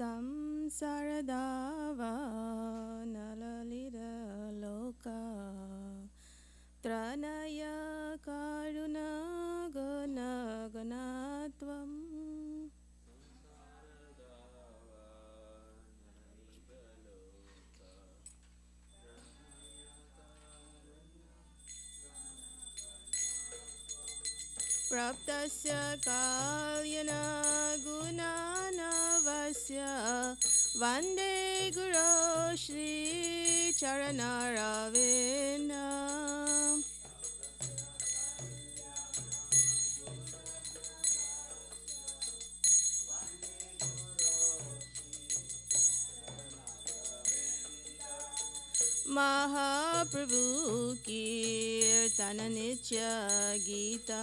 samsaradava nalalita loka tranaya karuna gana ganatvam praptasya kalyana gunanavasya vande guru shri charanaravinda Mahaprabhu kirtana nitya gita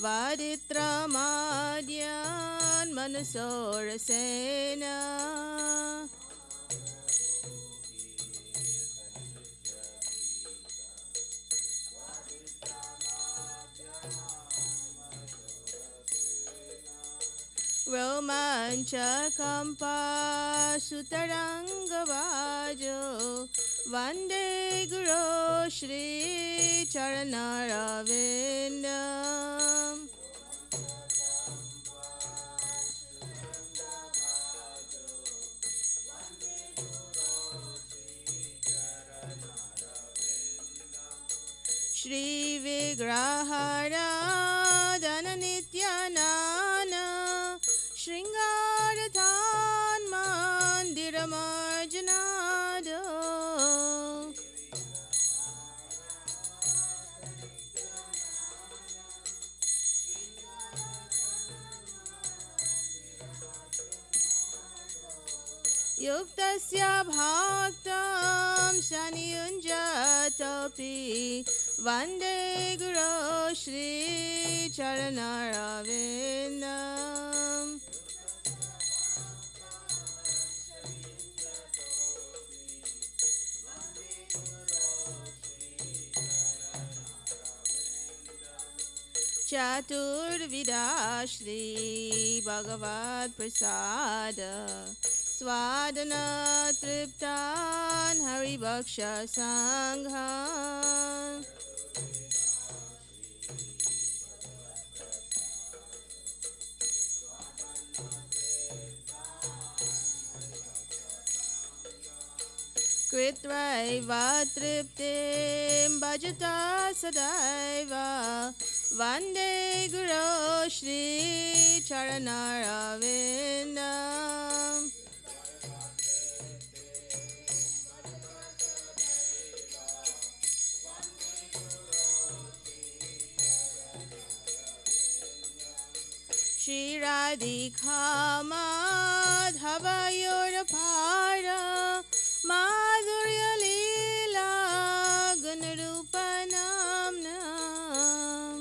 vaditra madhyan manasorasena Romancha kampa sutaranga vajo Vande Guru Shri Charanaravinda Shri Vigrahara Dana Nityanana Shringarathan Mandiramarjanado Yuktasya bhaktam saniyunjatopi Vande Guru Shri Charanaravinda Chaturvida Shri Bhagavad Prasada Swadana Triptan Haribaksha Sangha Kritvaiva Triptim Bhajata Sadaiva Vande Guru Shri Charanaravinda Shri Radhika Madhavayorapara Madhurya Leela Gunarupanamnam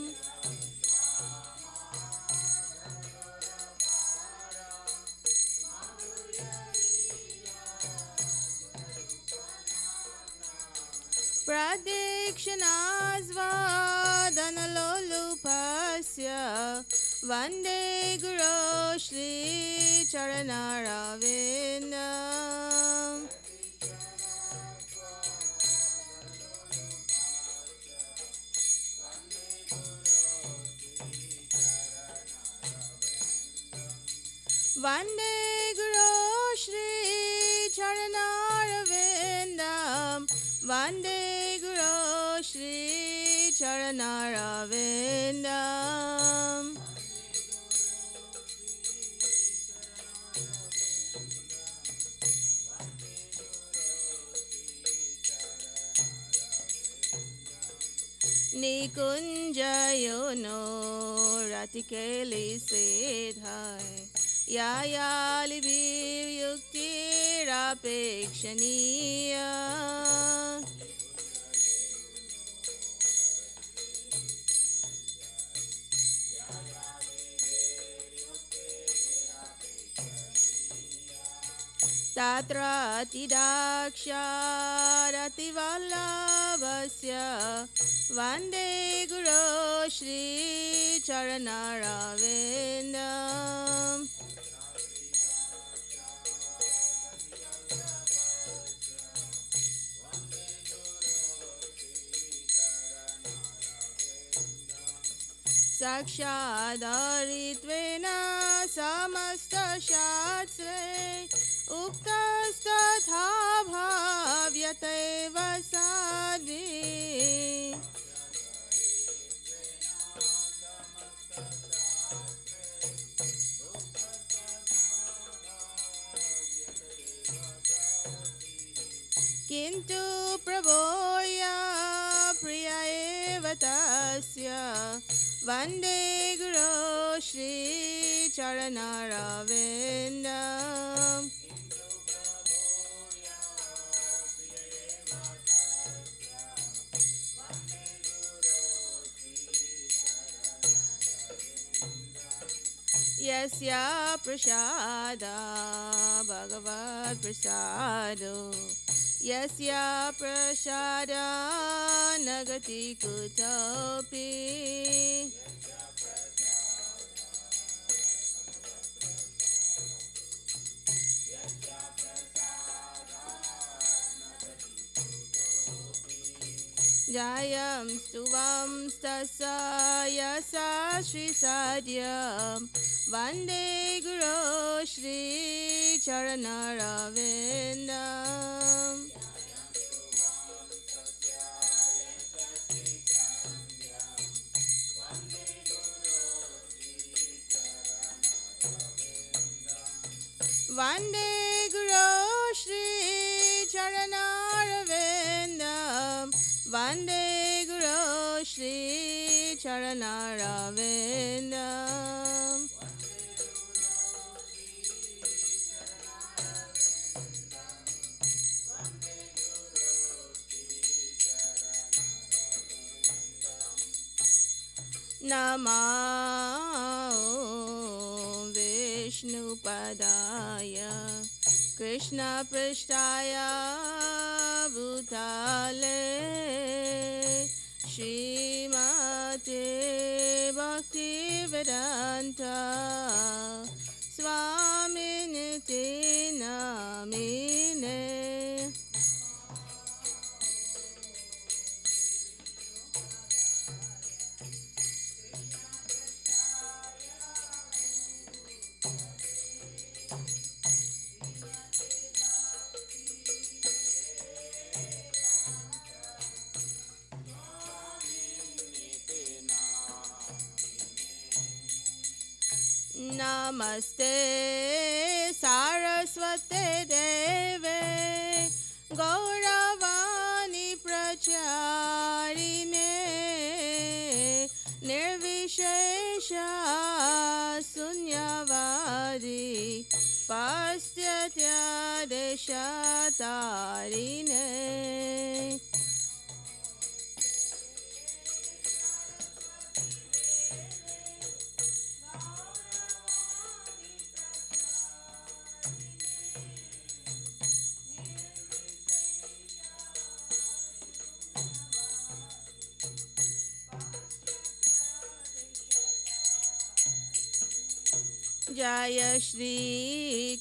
Pradikshanasvadanalolupasya Vande Guru Shri Charanaravinda Vande Guru Shri Charanaravinda Vande Guru Shri Charanaravinda Nikunjayono Ratikeli Sedhai Yayali Vir Yukti Rapekshaniya Tatra Tidakshara Tivallavasya Vande Guru Shri Charanaravinda साक्षादारित्वेन समस्तशास्त्रे उक्तस्तथा भाव्यतेव Sadhvi किन्तु प्रभोया प्रिय एव तस्य वन्दे गुरो श्रीचरणरविन्दम् यस्य प्रसादा भगवत्प्रसादो यस्य प्रसादा न गति कुतोऽपि जायं स्तुवं स्तस्य यसा श्रीसाद्यं वन्दे गुरो श्रीचरणरविन्दम् वन्दे गुरो श्रीचरणरविन्दम् वन्दे गुरो श्रीचरणरविन्दम् नमो विष्णुपदाय कृष्णपृष्ठाय भूतले श्रीमते भक्तिवेदान्त स्वामिनिति नामिने नमस्ते सारस्वते देवे गौरवाणी प्रचारिणे निर्विशेष शून्यवादी पाश्चात्यदेशतारिणे जय श्री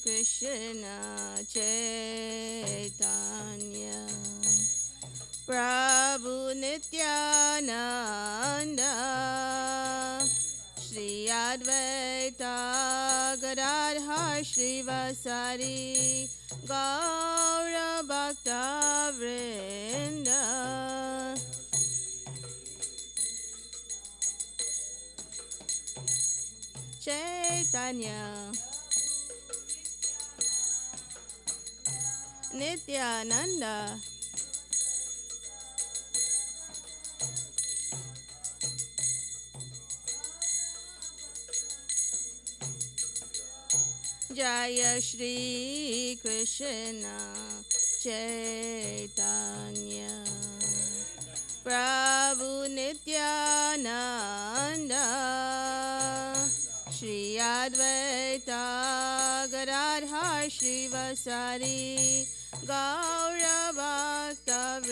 कृष्ण चैतन्य प्रभु नित्यानंद श्री अद्वैत गदाधर श्रीवासादि गौर भक्तवृंद चैतन्य नित्यानंद जय श्री कृष्ण चैतन्य प्रभु नित्यानंद श्री अद्वैत गदाधर श्रीवासादि गौर भक्तवृंद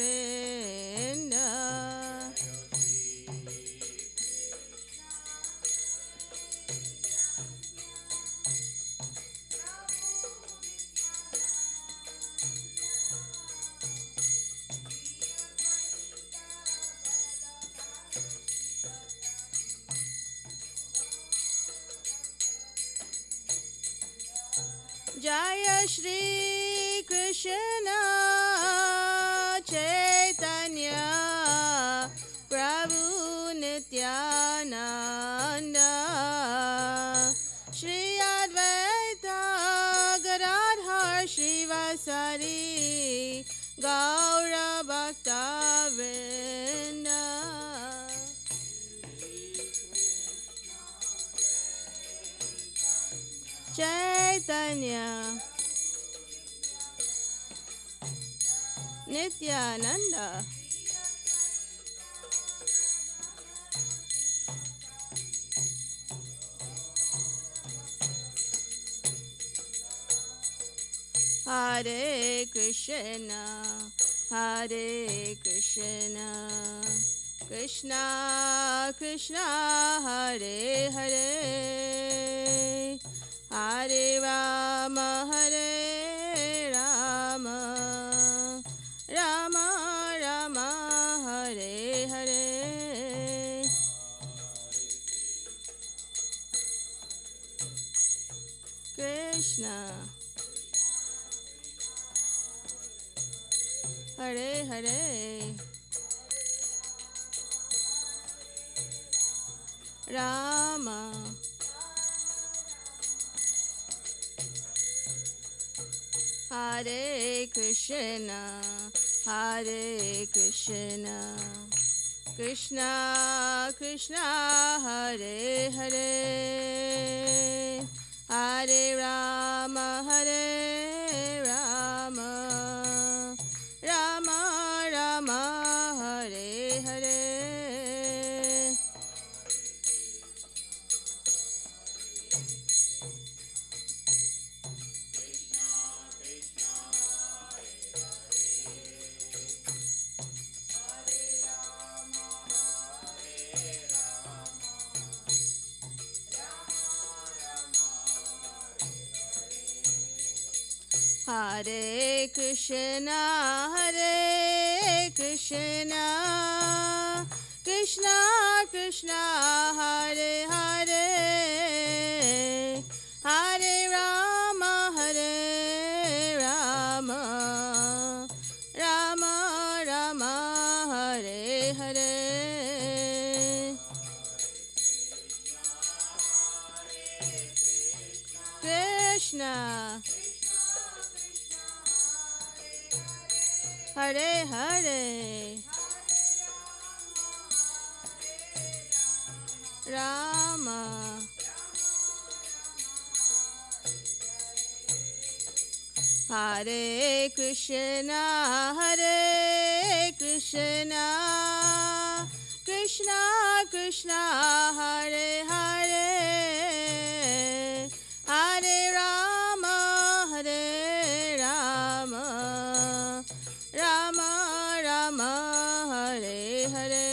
Jaya Shri Krishna Chaitanya Prabhu Nityananda Shri Advaita Gadadhar Srivasari Gaura Bhakta Vrinda Chaitanya Nityananda Hare Krishna Hare Krishna Krishna Krishna Hare Hare Hare Rama Hare Rama Rama Rama Hare Hare Krishna Hare Hare Rama Hare Krishna Hare Krishna Krishna Krishna Hare Hare Hare Rama Hare Rama Rama Rama Hare Hare Hare Krishna Hare Krishna Krishna Krishna Hare Hare Hare Rama Hare Rama Rama Rama Hare Hare Krishna Hare Hare Rama Hare Krishna Hare Krishna Krishna Krishna Hare Hare Hare Rama Hare Rama Rama Rama Hare Hare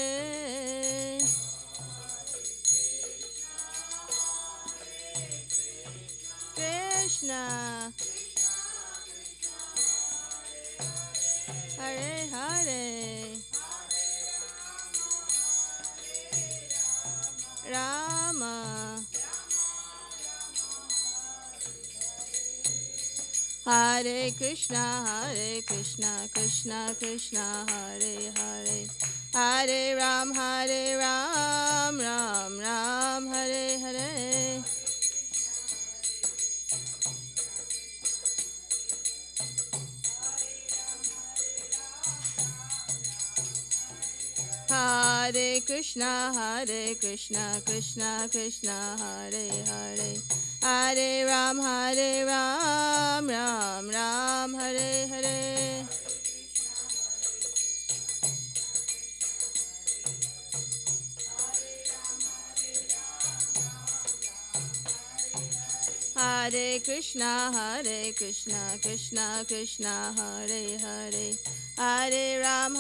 Krishna Hare Hare Rama Hare Krishna Krishna Krishna Hare Hare Hare Ram Ram Ram Hare Hare Hare Krishna Krishna Krishna Hare Hare Hare Ram Ram Hare Hare Hare Krishna Krishna Krishna Hare Hare Hare Ram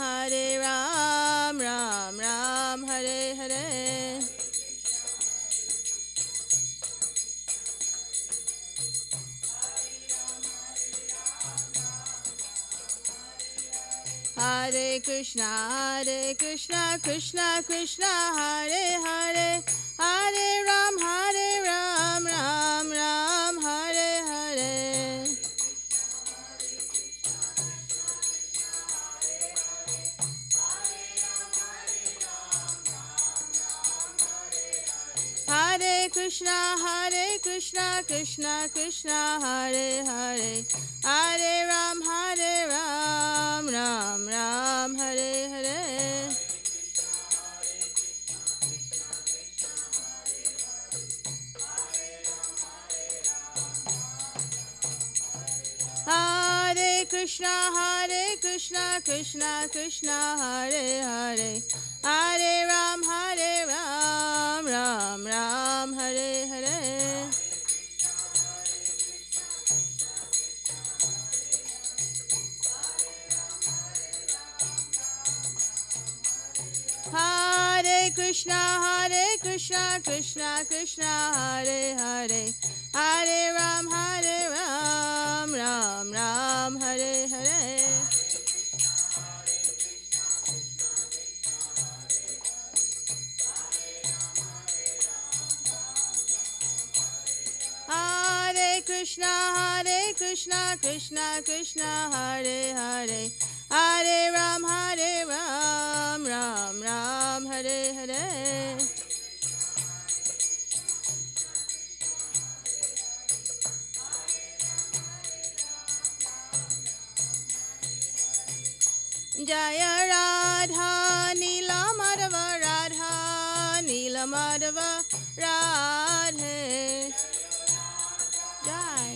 Ram Hare Hare Hare Krishna Krishna Krishna Hare Hare Hare Ram Ram Ram Hare Hare Krishna, Krishna Krishna, Hare Hare, Hare Ram, Ram Ram, Hare Hare. Hare Krishna, Krishna Krishna, Hare Hare, Hare Ram, Ram Ram, Hare Hare. Hare Krishna, Krishna Krishna, Hare Hare, Hare Ram, Ram Ram, Hare Hare. Hare Krishna, Krishna Krishna, Hare Hare, Hare Ram, Ram Ram, Hare Hare. Jaya Radha Nila Madhava, Radha Nila Madhava, Radhe. Jai.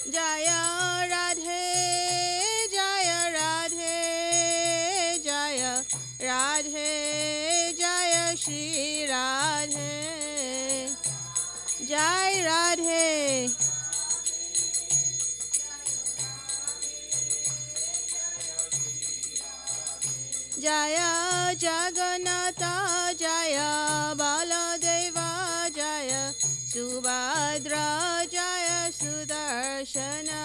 Jaya Radhe, Jaya Radhe, Jaya Radhe, Jaya Shri Radhe, Jai Radhe. Jaya Jagannatha, Jaya Baladeva, Jaya Subhadra, Jaya Sudarshana.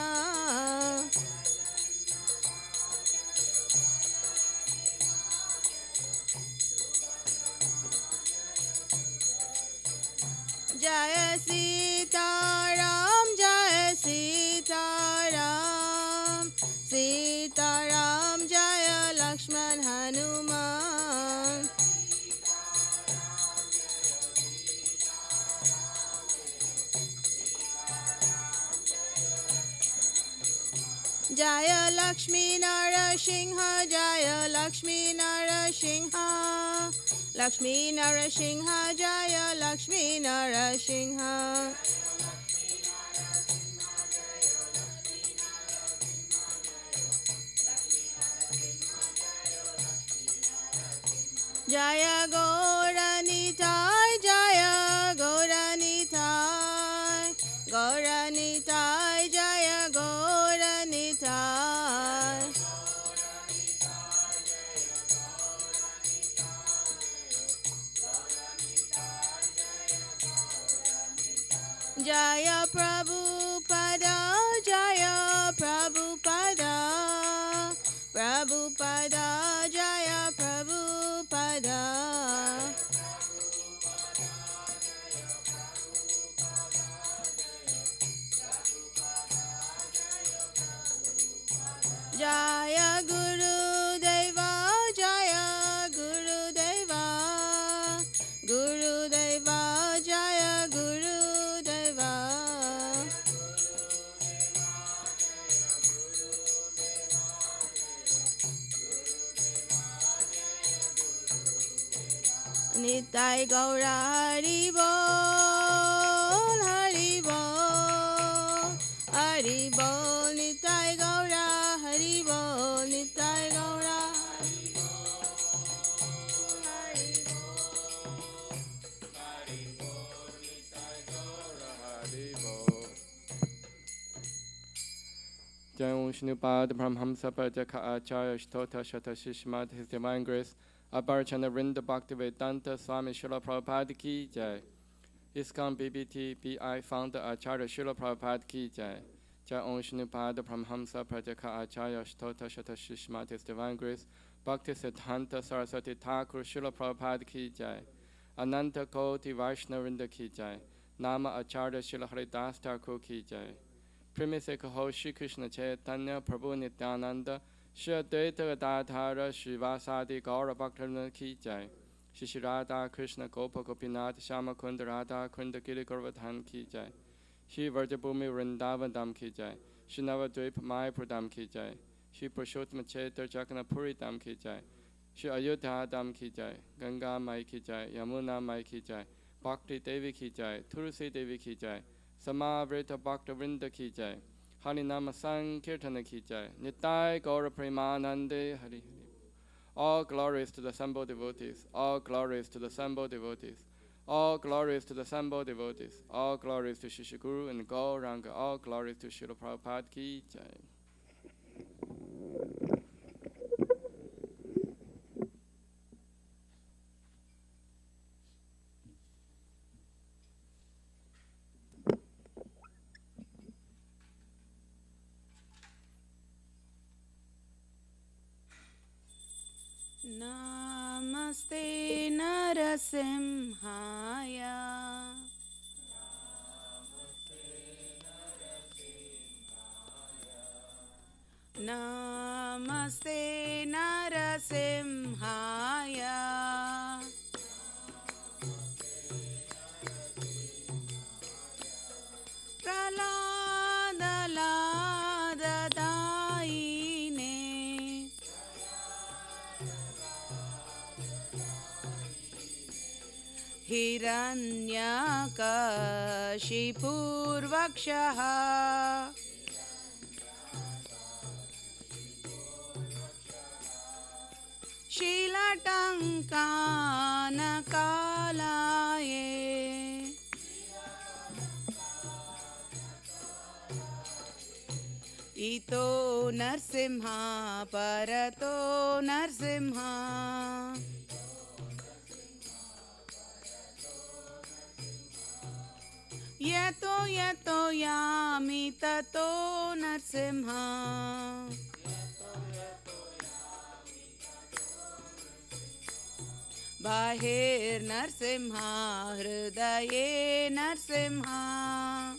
Jaya Sita Ram, Jaya Sita Ram, Sita Ram, Jaya Lakshman Hanuman. Jaya Lakshmi Narasingha, Jaya Lakshmi Narasingha, Lakshmi Narasingha, Jaya Lakshmi Narasingha. Jaya Gauranitai, Jaya Gauranitai, Gauranitai, Jaya Gauranitai. Jaya Prabhupada, Jaya Prabhupada, Prabhupada, Jaya Prabhupada. Jaya Guru Deva, Jaya Guru Deva, Guru Deva, Jaya Guru Deva. Nitai Gaura Hari Bol, Hari Bol, Hari Bol, Nitai Gaura Hari Bol, Nitai Gaura Hari Bol, Hari Bol, Nitai Gaura Hari Bol. Jai Om Shnupad Brahmhamsa Pajaka Acharya Shtota Shata Shishmat, His Divine Grace, Abharchana Vrinda Bhaktivedanta Swami Srila Prabhupada Ki Jai. ISKCON BBT BI Founder Acharya Srila Prabhupada Ki Jai. Jai Om Shnupad Brahmhamsa Prajaka Acharya Shtota Shata Shishmat, His Divine Grace, Bhakti Siddhanta Saraswati Thakur Srila Prabhupada Ki Jai. Ananta Koti Vaishnavinda Ki Jai. Nama Acharya Srila Haridas Thakur Ki Jai. Premise Kaho Shri Krishna Chaitanya Prabhu Nityananda Shri Advaita Gadadhara Srivasadi Gaura Bhaktivinoda Ki Jai. Shri Shri Radha Krishna Gopa Gopinath Shama Kunda Radha Kunda Giri Govardhan Ki Jai. Shri Vrajabhumi Vrindavan Dham Ki Jai. Shri Navadvip Mayapur Dham Ki Jai. Shri Purushottam Kshetra Jagannath-puri Dham Ki Jai. Shri Ayodhya Dham Ki Jai. Ganga Mai Ki Jai. Yamuna Mai Ki Jai. Bhakti Devi Ki Jai. Tulsi Devi Ki Jai. Samavrita Bhakta Vrinda Ki Jai. Harinama Sankirtana Ki Jai. Nitai Gaura Premanande Hari. All glories to the assembled devotees. All glories to the assembled devotees. All glories to the assembled devotees. All glories to Shri Guru and Gauranga. All glories to Srila Prabhupada Ki Jai. Namaste Narasimhaya. Namaste Narasimhaya. Pralada Lada Daine. Hiranyakashipurvakshaha. Shilatankanakalaye. Ito Narsimha Parato Narsimha. Yato yato yami tato Narsimha. Bahir Narsimha, Hridaye Narsimha.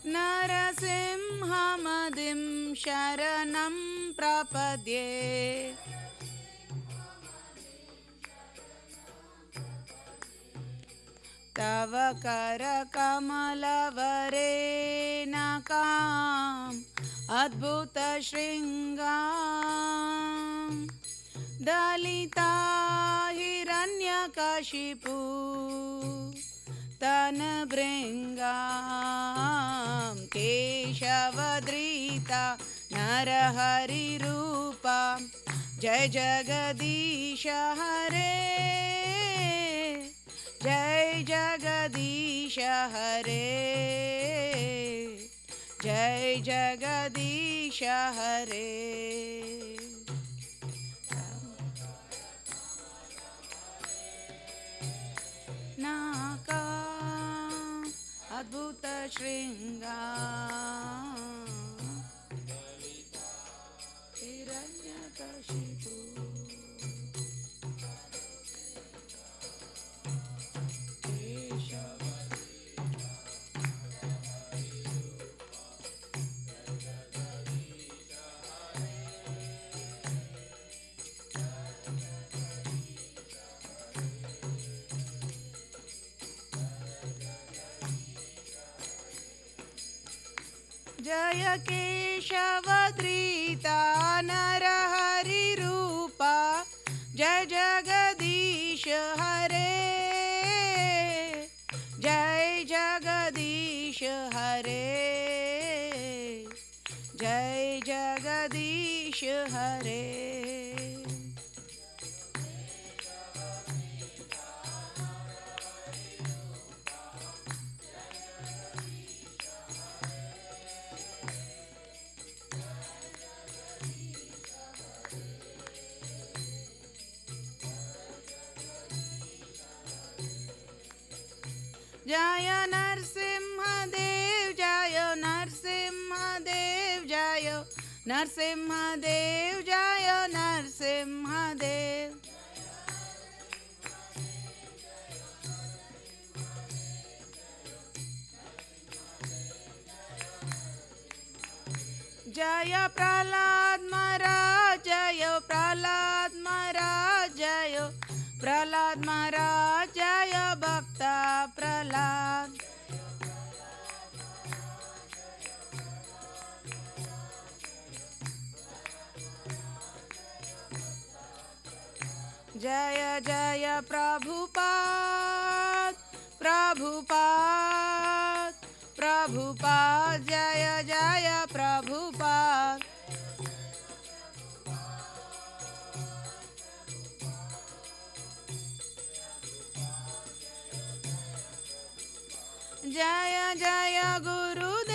Narasimhamadim sharanam prapadye. Tava kara kamalavare nakam adbhuta shringam. Dalita hiranyakashipu tanabringam. Keshavadrita narahari rupa. Jai Jagadisha Hare. Jai Jagadisha Hare. Jai Jagadisha Hare. Naka Adbhuta Shringa Hiranyakashipu. Jaya Keshavadrita Narahari Rupa. Jai Jagadish Hare. Jai Jagadish Hare. Jai Jagadish Hare. Jaya Narsimha Dev, Jaya Narsimha Dev, Jaya Narsimha Dev, Jaya Narsimha Dev. जय प्रहलाद महाराज जय प्रहलाद महाराज जय प्रहलाद महाराज जय भक्त प्रहलाद जय जय प्रभुपाद प्रभुपाद प्रभुपाद जय जय प्रभुपाद जय जय गुरुदेव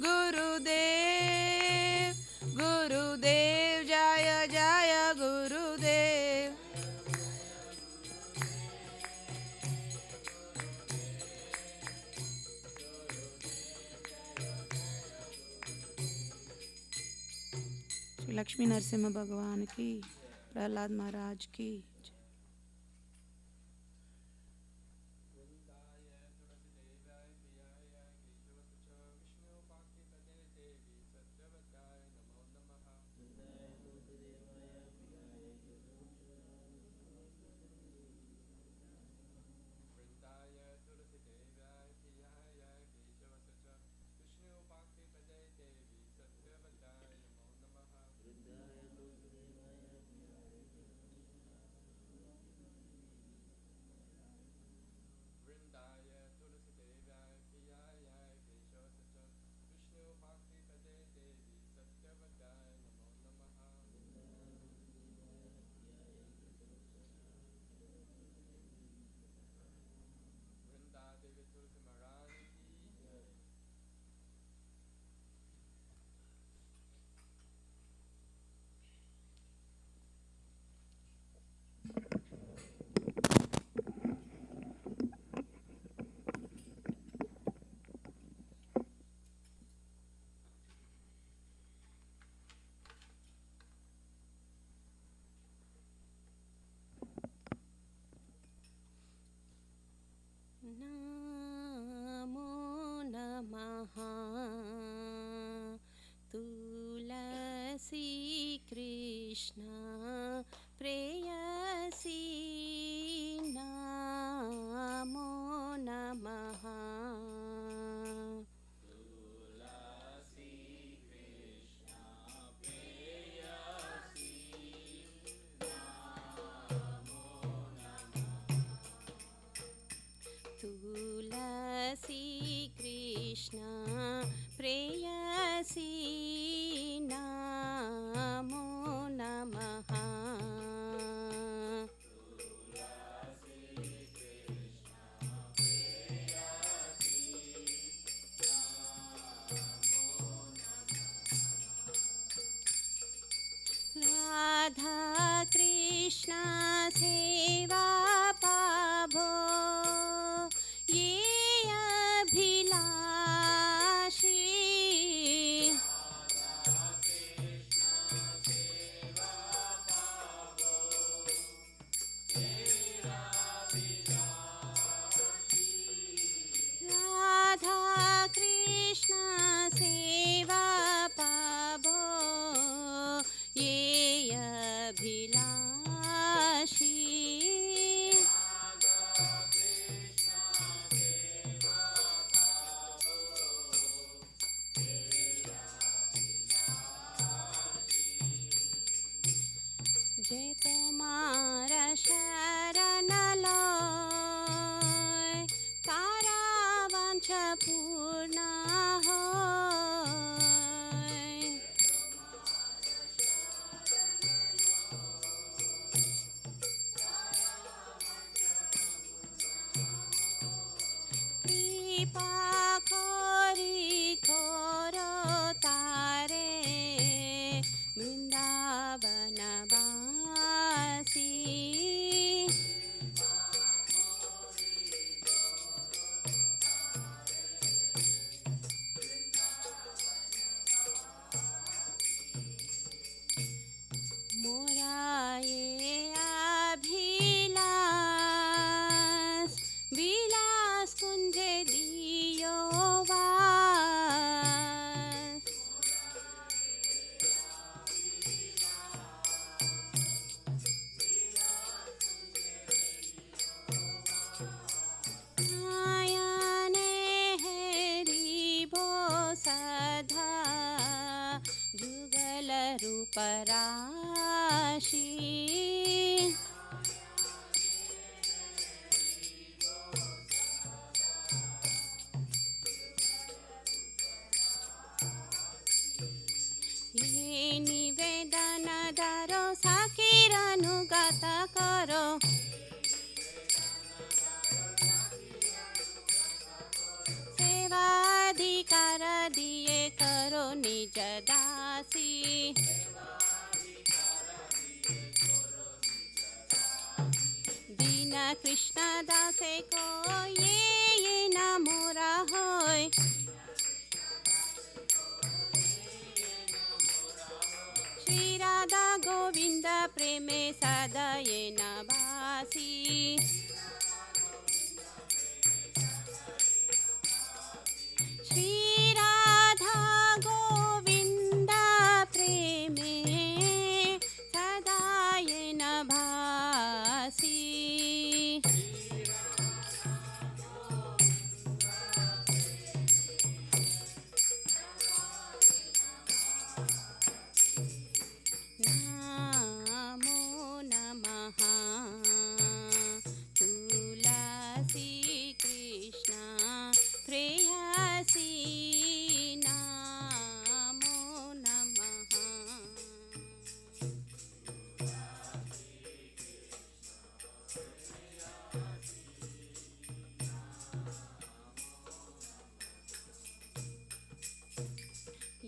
गुरुदेव गुरुदेव जय जय गुरुदेव श्री लक्ष्मी नरसिम्हा भगवान की प्रहलाद महाराज की नमो नमः तुलसी कृष्ण प्रेयसी नमो नमः तुलसी कृष्ण प्रेयसी नमो नमः राधा कृष्ण सेवा पावो ये अभिलाषी राधा कृष्ण सेवा पावो ये अभिलाषी जे तुम्हारा शरण लय तारा वांछा पूर्ण होय कृपा करी करो तारे वृंदावन वासी पराशी ये निवेदन धरो साखीर अनुगत करो सेवाधिकार दिए करो निज दासी दीन कृष्ण दासे को ये न मोरा होय श्री राधा गोविंद प्रेमे सदये न भासी श्री राधा गोविंद प्रेमे सदाये न भासी नमो नमः तुलसी कृष्ण प्रेयसी नमो नमः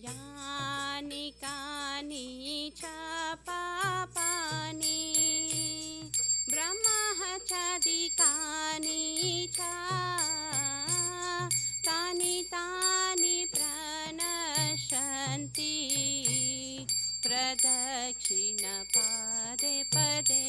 यानि कानि च पापानि ब्रह्महत्यादिकानि च तानि तानि प्रणश्यन्ति प्रदक्षिण पदे पदे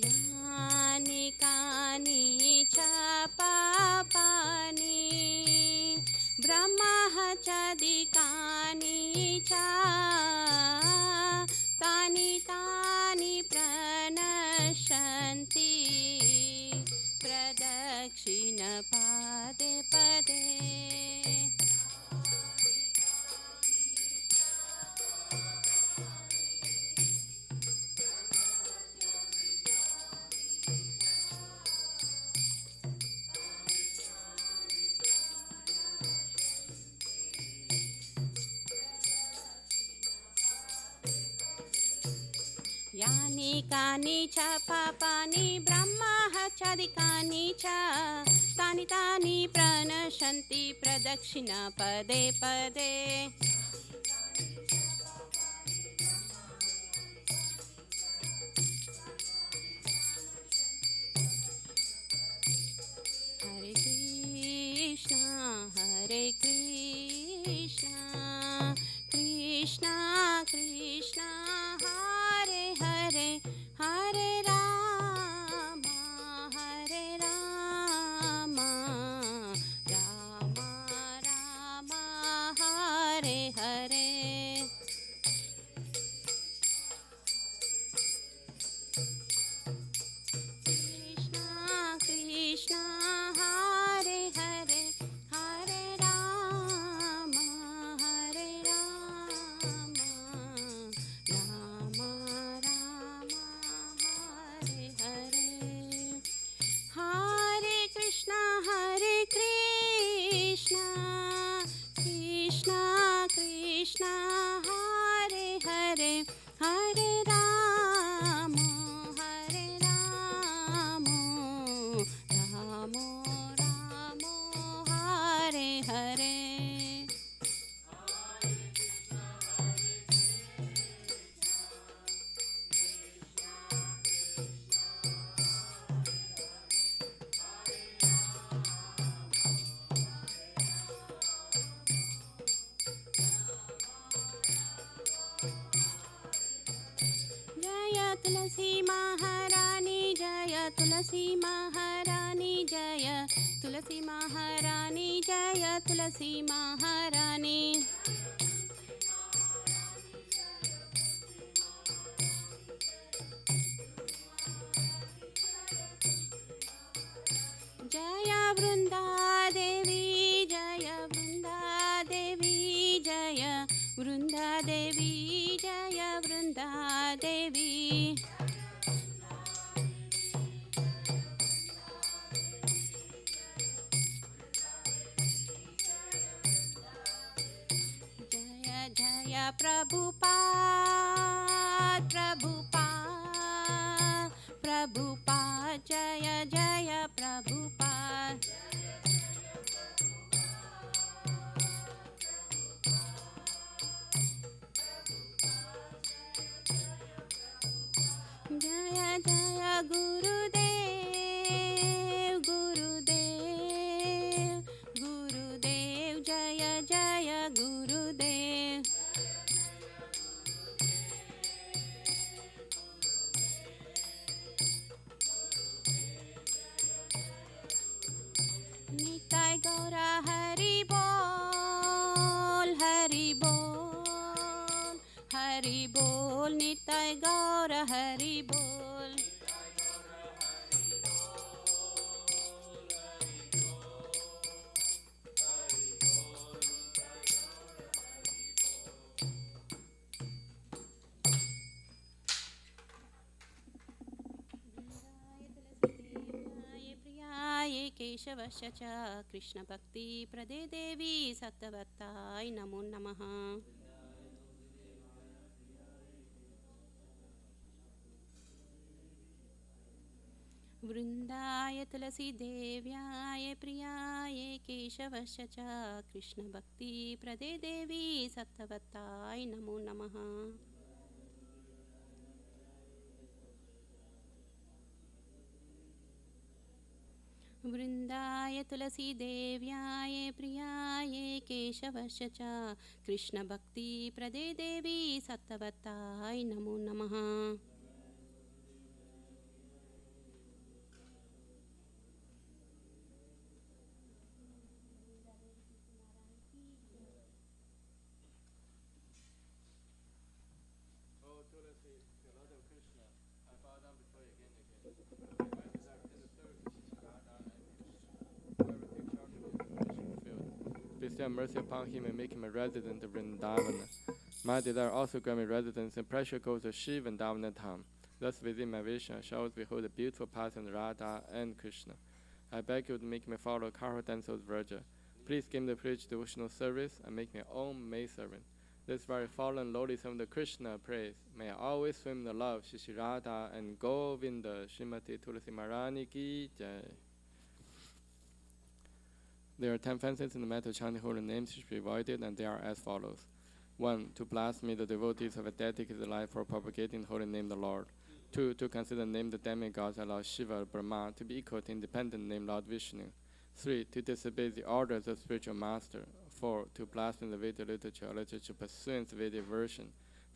यानि कानि च पापानि ब्रह्महत्यादिकानि च तानि तानि प्रणश्यन्ति प्रदक्षिण पदे पदे यानि कानि च पापानि ब्रह्महत्यादिकानि च तानि तानि प्रणश्यन्ति प्रदक्षिण पदे पदे हरे कृष्ण कृष्ण कृष्ण हरे हरे हरे राम राम राम हरे हरे कृष्ण कृष्ण हरे हरे हरे राम राम राम हरे हरे हरे कृष्ण कृष्ण कृष्ण हरे हरे हरे राम राम राम हरे हरे जय तुलसी महारानी जय तुलसी महारानी जय, तुलसी महारानी जय, तुलसी महारानी। जय वृंदा देवी, जय वृंदा देवी, जय वृंदा देवी, जय वृंदा देवी। जय जय प्रभुपाद, प्रभुपाद, प्रभुपाद, जय जय प्रभुपाद। जय जय गुरुदेव, गुरुदेव, गुरुदेव, जय जय गुरुदेव। निताय गौरा हरि बोल, हरि बोल, हरि बोल, निताय गौरा हरि बोल। प्रियाय केशवस्य च कृष्ण भक्ति प्रदे देवी सत्यवत्ताय नमो नमः। वृंदाय तुलसी देव्याय प्रियाय केशवस्य च कृष्ण भक्ति प्रदे देवी सत्यवत्ताय नमो नमः। वृंदाय तुलसी देव्याय प्रियाय केशवस्य च कृष्ण भक्ति प्रदे देवी सत्यवत्ताय नमो नमः। Bestow mercy upon him and make him a resident of Vrindavana. My desire also grant me residence in precious courts of Shiva and Davanatham. Thus within my vision I shall always behold the beautiful pattern of Radha and Krishna. I beg you to make me follow Karo Danso's Virgin. Please give me the privilege devotional service and make me your own maidservant. This very fallen lowly servant of Krishna prays. May I always swim in the love Shri Radha and Govinda. Srimati Tulasi Maharani ki jai. There are 10 fences in the method of chanting holy names should be avoided, and they are as follows. 1. To blaspheme the devotees who have dedicated life for propagating the holy name of the Lord. 2. To consider the name of the demigods and Lord Shiva or Brahma to be equal to independent name Lord Vishnu. 3. To disobey the orders of spiritual master. 4. To blaspheme the Vedic literature pursuant to Vedic version.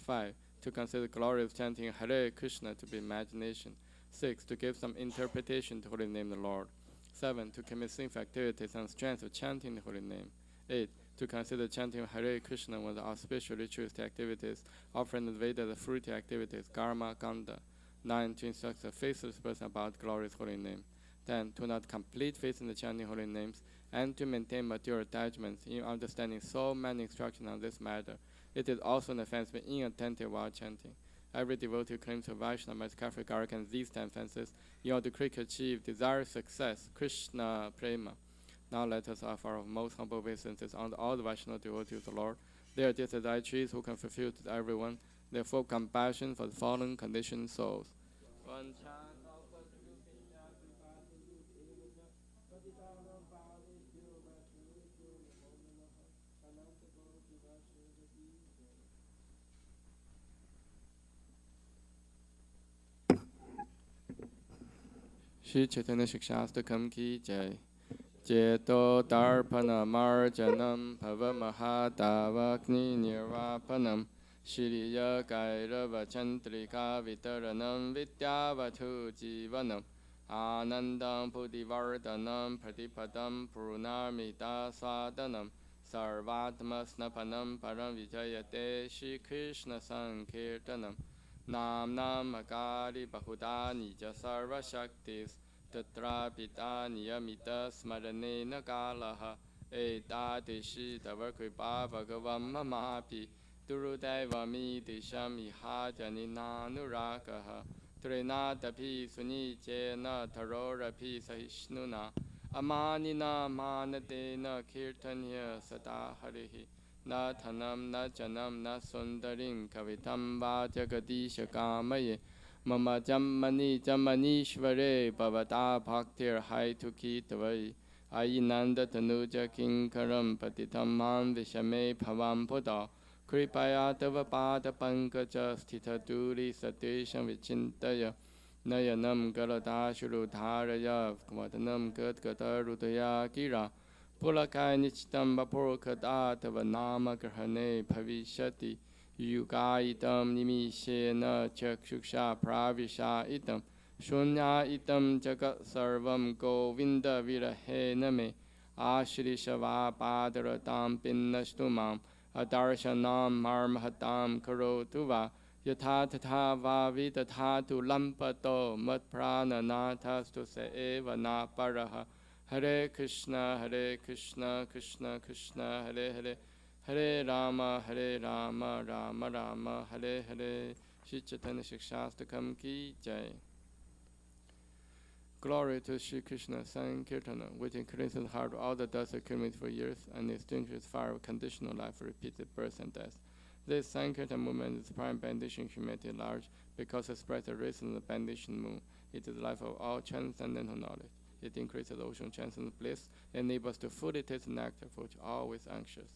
5. To consider glorious chanting Hare Krishna to be imagination. 6. To give some interpretation to holy name of the Lord. 7. To commit sinful activities on strength of chanting the holy name. 8. To consider chanting Hare Krishna one of the auspicious ritualistic activities, offering the Veda the fruity activities, Karma, Ganda. 9. To instruct the faithless person about glorious holy name. 10. To not complete faith in the chanting holy names, and to maintain material attachments in understanding so many instructions on this matter. It is also an offense to be inattentive while chanting. Every devotee who claims to Vaishnava must carefully guard against these 10 offenses in order to quickly achieve desired success, Krishna Prema. Now let us offer our most humble obeisances unto all the Vaishnava devotees of the Lord. They are just as I choose who can fulfill to everyone their full compassion for the fallen conditioned souls. Shri Chaitanya Shikshastakam ki jai. Jeto darpana marjanam pavamahadavakni nirvapanam Shriya Kairava Chandrika Vitaranam Vidyavatu Jivanam Anandam Pudivardhanam Pratipadam Purnamita Swadanam Sarvatma Snapanam Param Vijayate Shri Krishna Sankirtanam Nam Nam Akari Bahuda Nija Sarva Shaktis Tatra Pita Niyamita Smaranena Kalaha Etati Shri Tava Kripa Bhagavam Mamapi Durudevami Disham Ihajani Nanurakaha Trinadapi Sunijena Tarorapi Sahishnuna Amanina Manadena Kirtanya Sada Harihi Na Thanam Na Janam Na Sundarim Kavitam Va Jagadisha Kamaye Mama Jammani Jammanishvare Bhavata Bhaktir Haituki Tavai Ayinanda Tanuja Kinkaram Patitam Man Vishame Bhavam Buddha Kripaya Tava Pada Pankaja Sthita Duri Satesham Vichintaya Nayanam Galadashuru Dharaya Vadanam Gadgata Rudaya Gira Pulakai Nichitam Vapurkada Tava Nama Grahane Bhavishati Yuga Itam Nimishena Chakshuksha Pravisha Itam Shunya Itam Jagat Sarvam Govinda Virahe Name Ashri Shava Padaratam Pinnashtumam Adarshanam Marmahatam Karotuva Yatha Tatha Va Vitatatu Lampato Matprana Nathastu Seeva Na Paraha Hare Krishna Krishna Krishna Hare Hare Hare Rama Rama Rama Hare Hare Shri Chaitanya Shikshastakam Ki Jai. Glory to Sri Krishna Sankirtana, which increases the heart of all the dust accumulated for years and extinguishes fire of conditional life, repeated birth and death. This Sankirtan movement is prime benediction humanity at large because it spreads the rays of the benediction moon. It is the life of all transcendental knowledge. It increases the ocean transcendental bliss, enables us to fully taste the nectar for which always anxious.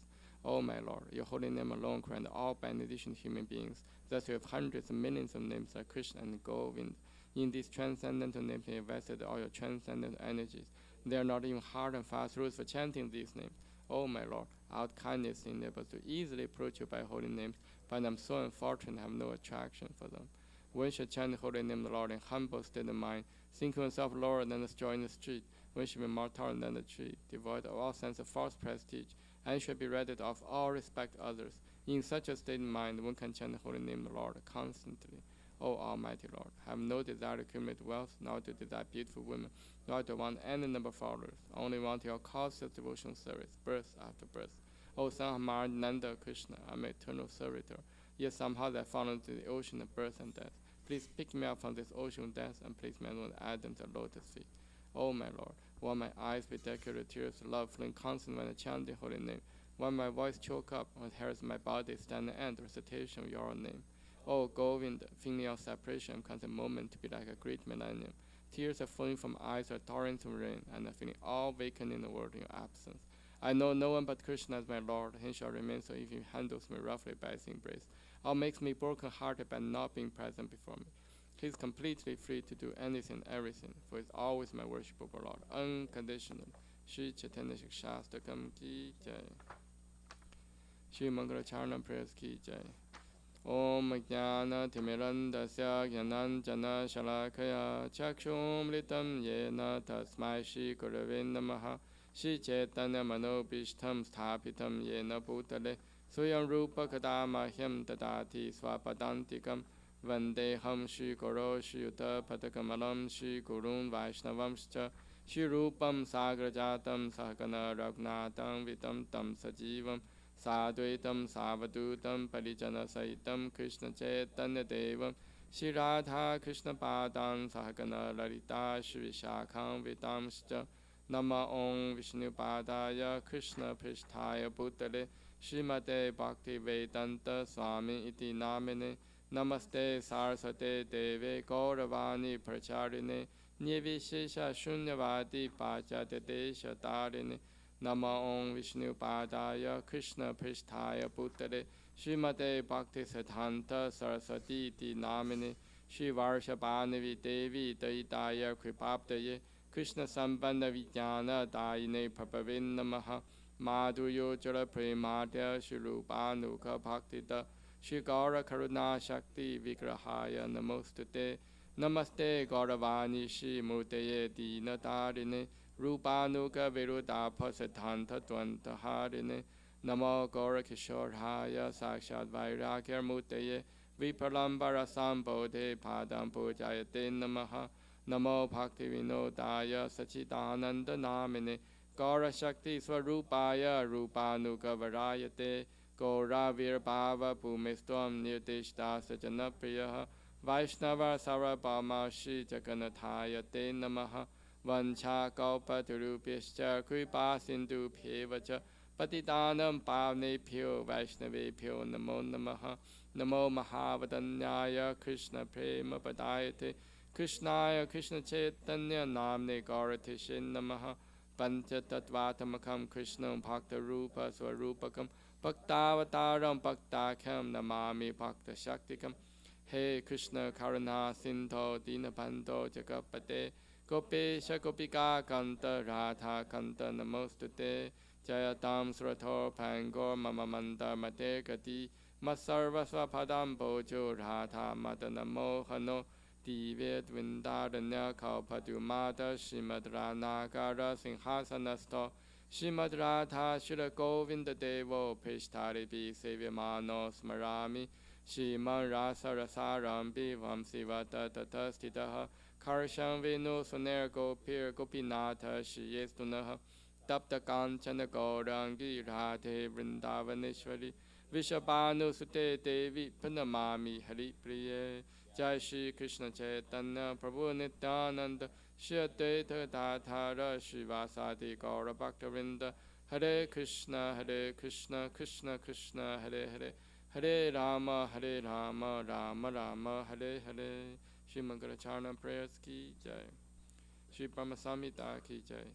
O my Lord, your holy name alone grant all benediction human beings. Thus you have hundreds of millions of names like Krishna and Govind. In these transcendental names, you invested all your transcendental energies. There are not even hard and fast rules for chanting these names. O my Lord, out kindness enables us to easily approach you by holy names, but I'm so unfortunate I have no attraction for them. One should chant the holy name of the Lord in humble state of mind, thinking oneself lower than the straw in the street. One should be more tolerant than the tree, devoid of all sense of false prestige, and should be ready to offer all respect to others. In such a state of mind, one can chant the holy name of the Lord constantly. O Almighty Lord, I have no desire to accumulate wealth, nor to desire beautiful women, nor to want any number of followers. I only want your causeless devotional service, birth after birth. O Son of Nanda Krishna, I'm eternal servitor. Yet somehow I fall into the ocean of birth and death. Please pick me up from this ocean of death and place me on Adam's lotus feet. O my Lord, while my eyes be decorated with tears of love flowing constantly when I chant the holy name, while my voice choke up, when hairs in my body stand the end recitation of your name. O Govinda, feeling of separation comes a moment to be like a great millennium. Tears are flowing from eyes like torrents of rain, and I'm feeling all vacant in the world in your absence. I know no one but Krishna as my Lord, he shall remain so if he handles me roughly by his embrace, or makes me broken-hearted by not being present before me. He is completely free to do anything, everything, for he is always my worshipable Lord, unconditionally. Shri Chaitanya Shastakam Ki Jai. Shri Mangala Aarti prayers Ki Jai. Om Jnana Timirandasya Jnananjana Shalakaya Chakshumritam Yena Tasmai Shri Gurave Namaha Shri Chaitanya Manobishtam Sthapitam Yena Bhutale Suyam Rupa Kadamahyam Tadati Swapadantikam Vandeham Shri Guru Shri Yuta Patakamalam Shri Gurun Vaishnavamscha Shri Rupam Sagrajatam Sahagana Raghunatam Vitam Tam Sajivam Sadvaitam Savadutam Parijana Saitam Krishna Chaitanya Devam Shri Radha Krishna Padam Sahagana Lalita Shri Shakham Vitamscha Nama Om Vishnu Padaya Krishna Pristhaya Bhutale Srimate Bhakti Vedanta Swami Iti Namine Namaste Saraswate Deve Gauravani Pracharine Nirvishesha Shunyavadi Pachate Desha Tarine Nama Om Vishnu Padaya Krishna Pristhaya Bhutale Srimate Bhakti Siddhanta Saraswati Iti Namine Shri Varshabhanavi Devi Daitaya Kripaptaye Krishna Sambandha Vijnana Dayine Prabhavin Namaha Madhuryo Jara Premadya Shri Rupanuka Bhaktita Shri Gaura Karuna Shakti Vigrahaya Namostute Namaste Gauravani Shri Murteye Dinatarine Rupanuka Viruddha Pasatanta Tvantaharine Namo Gaura Kishorhaya Sakshat Vairagya Murteye Vipralambara Sambodhe Padam Pujayate Namaha Namo Bhakti Vinodaya Sachidananda Namine Gaura Shakti Swarupaya Rupanuka Varayate Gaura Virbhava Bhumistvam Nirdishta Sajanapriyaha Vaishnava Sarabhama Shri Jagannathaya Te Namaha Vancha Kalpatarubhyascha Kripa Sindhu Bhyevacha Patitanam Pavnebhyo Vaishnavebhyo Namo Namaha Namo Mahavadanyaya Krishna Prema Padayate Krishnaya Krishna Chaitanya Namne Gauratishe Namaha Pancha Tattvatmakam Krishnam Bhakta Rupa Swarupakam Bhaktavataram Bhaktakham Namami Bhakta Shaktikam He Krishna Karuna Sindho Dinabandho Jagapate Gopesha Gopika Kanta Radha Kanta Namostute Jayatam Surathor Pangor Mamamanda Mate Gati Masarva Swapadam Bojo Radha Madana Mohano Divet Vindaranya Kalpadumata Shrimad Ranagara Singhasanasto Shrimad Radha Shira Govinda Devo Pishtari Bi Sevyamano Smarami Shriman Rasa Rasaram Bivam Sivata Tatastitaha Karsham Venu Suner Gopir Gopinatha Shriyestunaha Tapta Kanchana Gaurangi Radhe Vrindavaneshwari Vishabhanu Sute Devi Pranamami Hari Priye Jai Shri Krishna Chaitanya Prabhu Nityananda Shri Advaita Gadadhara Srivasadi Gaura Bhaktavinda Hare Krishna Krishna Krishna Hare Hare Hare Rama Rama Rama Hare Hare. Shri Mangala Charna prayers ki jai. Shri Brahmasamhita ki jai.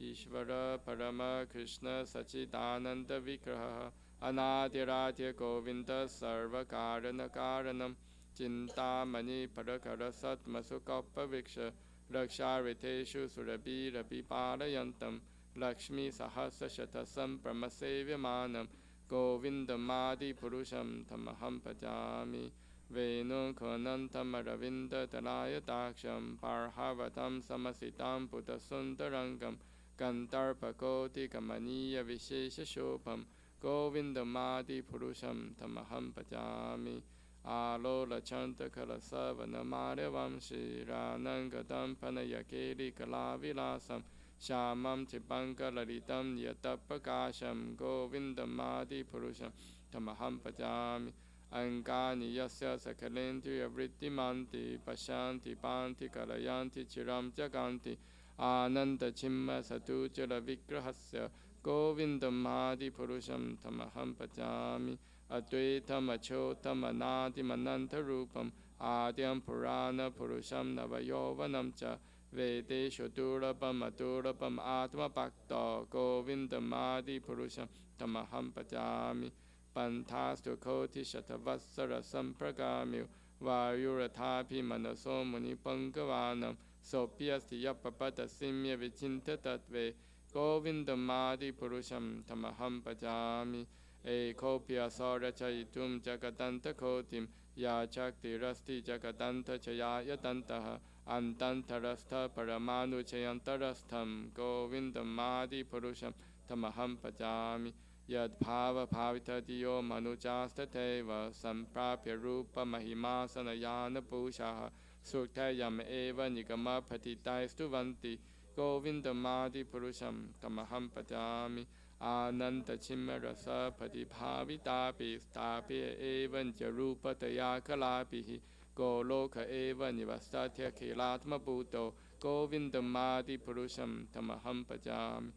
Ishvara Parama Krishna Sachidananda Vigraha Anadiradya Govinda Sarva Karana Karanam Chintamani Parakara Satmasukappa Viksha Rakshariteshu Surabhi Rabi Parayantam Lakshmi Sahasa Shatasam Brahmasevyamanam Govindamadi Purusham Tamaham Pajami Venu Konantam Aravinda Talaya Daksham Parhavatam Samasitam Putasundarangam Gantarpa Koti Kamaniya Vishesha Shopam Govindamadi Purusham Tamaham Pajami Alola Chanta Kalasavana Madhavam Shri Ranangadam Panayakeli Kalavilasam Shamam Chipanga Lalitam Yatapakasham Govindamadi Purusham Tamaham Pajami Angani Yasya Sakalendriya Vrittimanti Pashanti Panti Kalayanti Chiram Jaganti Ananda Chimma Satujala Vigrahasya Govindamadi Purusham Tamaham Pajami Advaitam Achotam Anadim Anantarupam Adyam Purana Purusham Navayovanam Cha Vedeshu Durabam Adurabam Atma Bhakta Govindamadi Purusham Tamaham Pajami Pantastu Koti Shatavassara Sampragami Vayuratapi Manaso Muni Pangavanam Sopyasti Yapapata Simya Vichinta Tatve Govindamadi Purusham Tamaham Pajami Ekopya Sarachayitum Jagadanta Kotim Ya Chakti Rasti Jagadanta Chayaya Tantaha Antantarastha Paramanu Chayantarastham Govindamadi Purusham Tamaham Pajami Yad Bhava Bhavita Diyo Manujastateva Samprapya Rupa Mahimasanayana Pushaha Suktayam Eva Nigama Patitai Stuvanti Govindamadi Purusham Tamaham Pajami Ananta Chimarasa Patibhavitapi Stapi Evan Jarupa Tayakalapihi Goloka Eva Nivasatya Kilatma Bhuto Govindamadi Purusham Tamaham Pajami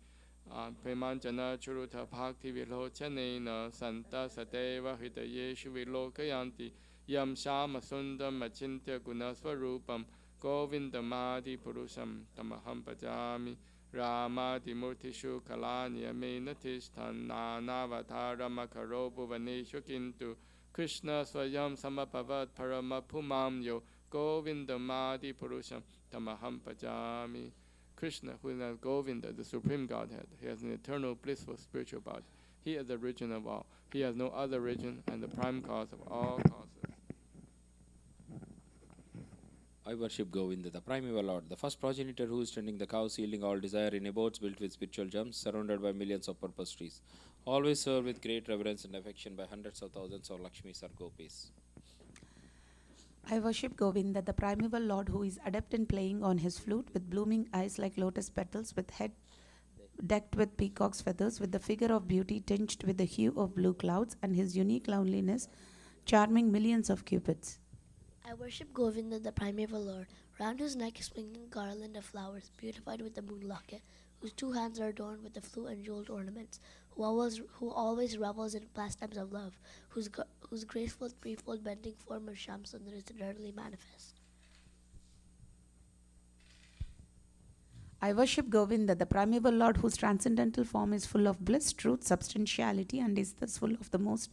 Premanjana Churuta Bhakti Vilochanena Santa Sadeva Hidayeshu Vilokayanti Yam Shama Sundam Achintya Gunaswarupam Govindamadi Purusham Tamaham Pajami Ramadi Murtishu Kalani Amena Tishtan Nanavatara Makarobu Vaneshu Kintu Krishna Swayam Samapavat Paramapumam Yo Govindamadi Purusham Tamaham Pajami. Krishna, who is Govinda, the Supreme Godhead, he has an eternal blissful spiritual body. He is the origin of all. He has no other origin and the prime cause of all causes. I worship Govinda, the primeval lord, the first progenitor who is tending the cows, yielding all desire in abodes built with spiritual gems, surrounded by millions of purpose trees. Always served with great reverence and affection by hundreds of thousands of Lakshmis or Gopis. I worship Govinda, the primeval lord who is adept in playing on his flute, with blooming eyes like lotus petals, with head decked with peacock's feathers, with the figure of beauty tinged with the hue of blue clouds, and his unique loveliness charming millions of cupids. I worship Govinda, the primeval lord, round whose neck is swinging a garland of flowers, beautified with the moon locket, whose 2 hands are adorned with the flute and jeweled ornaments, who always revels in pastimes of love, whose graceful threefold bending form of Shamsundar is eternally manifest. I worship Govinda, the primeval lord whose transcendental form is full of bliss, truth, substantiality, and is thus full of the most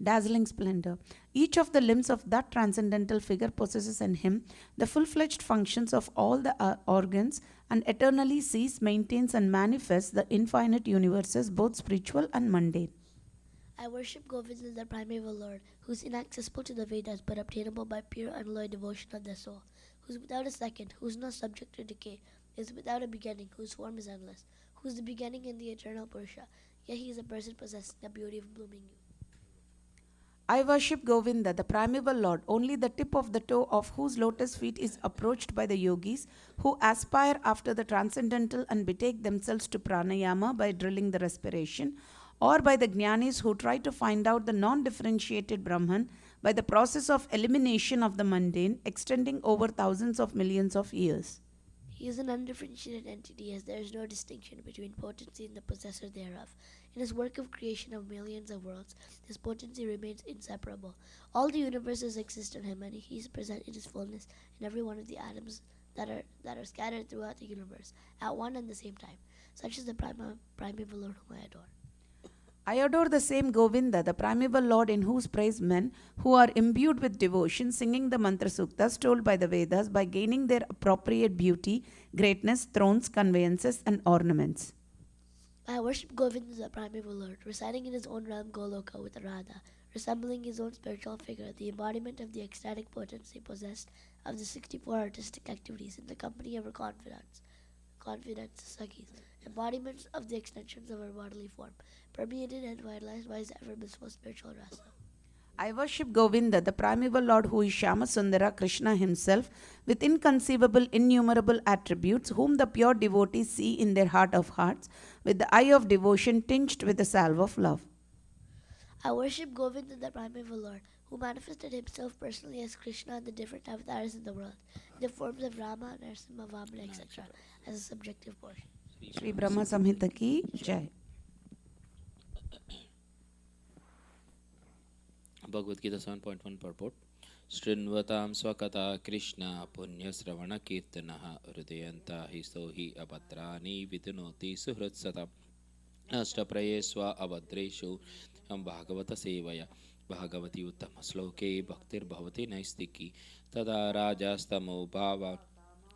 dazzling splendor. Each of the limbs of that transcendental figure possesses in him the full-fledged functions of all the organs, and eternally sees, maintains, and manifests the infinite universes, both spiritual and mundane. I worship Govinda, the primeval lord, who is inaccessible to the Vedas but obtainable by pure unalloyed devotion of the soul, who is without a second, who is not subject to decay, is without a beginning, whose form is endless, who is the beginning in the eternal Purusha, yet he is a person possessing the beauty of blooming youth. I worship Govinda, the primeval lord, only the tip of the toe of whose lotus feet is approached by the yogis who aspire after the transcendental and betake themselves to pranayama by drilling the respiration, or by the jnanis who try to find out the non-differentiated Brahman by the process of elimination of the mundane, extending over thousands of millions of years. He is an undifferentiated entity, as there is no distinction between potency and the possessor thereof. In his work of creation of millions of worlds, his potency remains inseparable. All the universes exist in him, and he is present in his fullness in every one of the atoms that are scattered throughout the universe at one and the same time. Such is the primeval Lord whom I adore. I adore the same Govinda, the primeval Lord, in whose praise men who are imbued with devotion, singing the mantra suktas told by the Vedas, by gaining their appropriate beauty, greatness, thrones, conveyances, and ornaments. I worship Govinda, the primeval Lord, residing in his own realm Goloka with Radha, resembling his own spiritual figure, the embodiment of the ecstatic potency possessed of the 64 artistic activities in the company of her confidants, Sakhis, embodiments of the extensions of her bodily form, permeated and vitalized by his ever-blissful spiritual rasa. I worship Govinda, the primeval Lord who is Shyamasundara, Krishna himself, with inconceivable, innumerable attributes, whom the pure devotees see in their heart of hearts, with the eye of devotion tinged with the salve of love. I worship Govinda, the primeval Lord, who manifested himself personally as Krishna in the different avatars in the world, in the forms of Rama, Narasimha, Vamana, etc., as a subjective portion. Shri Brahma Samhita ki Jai. Bhagavad Gita 7.1 purport. Shrinvatam swakata Krishna punya sravana kirtanaha hridayanta histo hi apatrani vidunoti suhritsatam ashtapraye swa abhadreshu bhagavata sevaya bhagavati uttama sloke bhaktir bhavati naistiki tada rajastamo bhava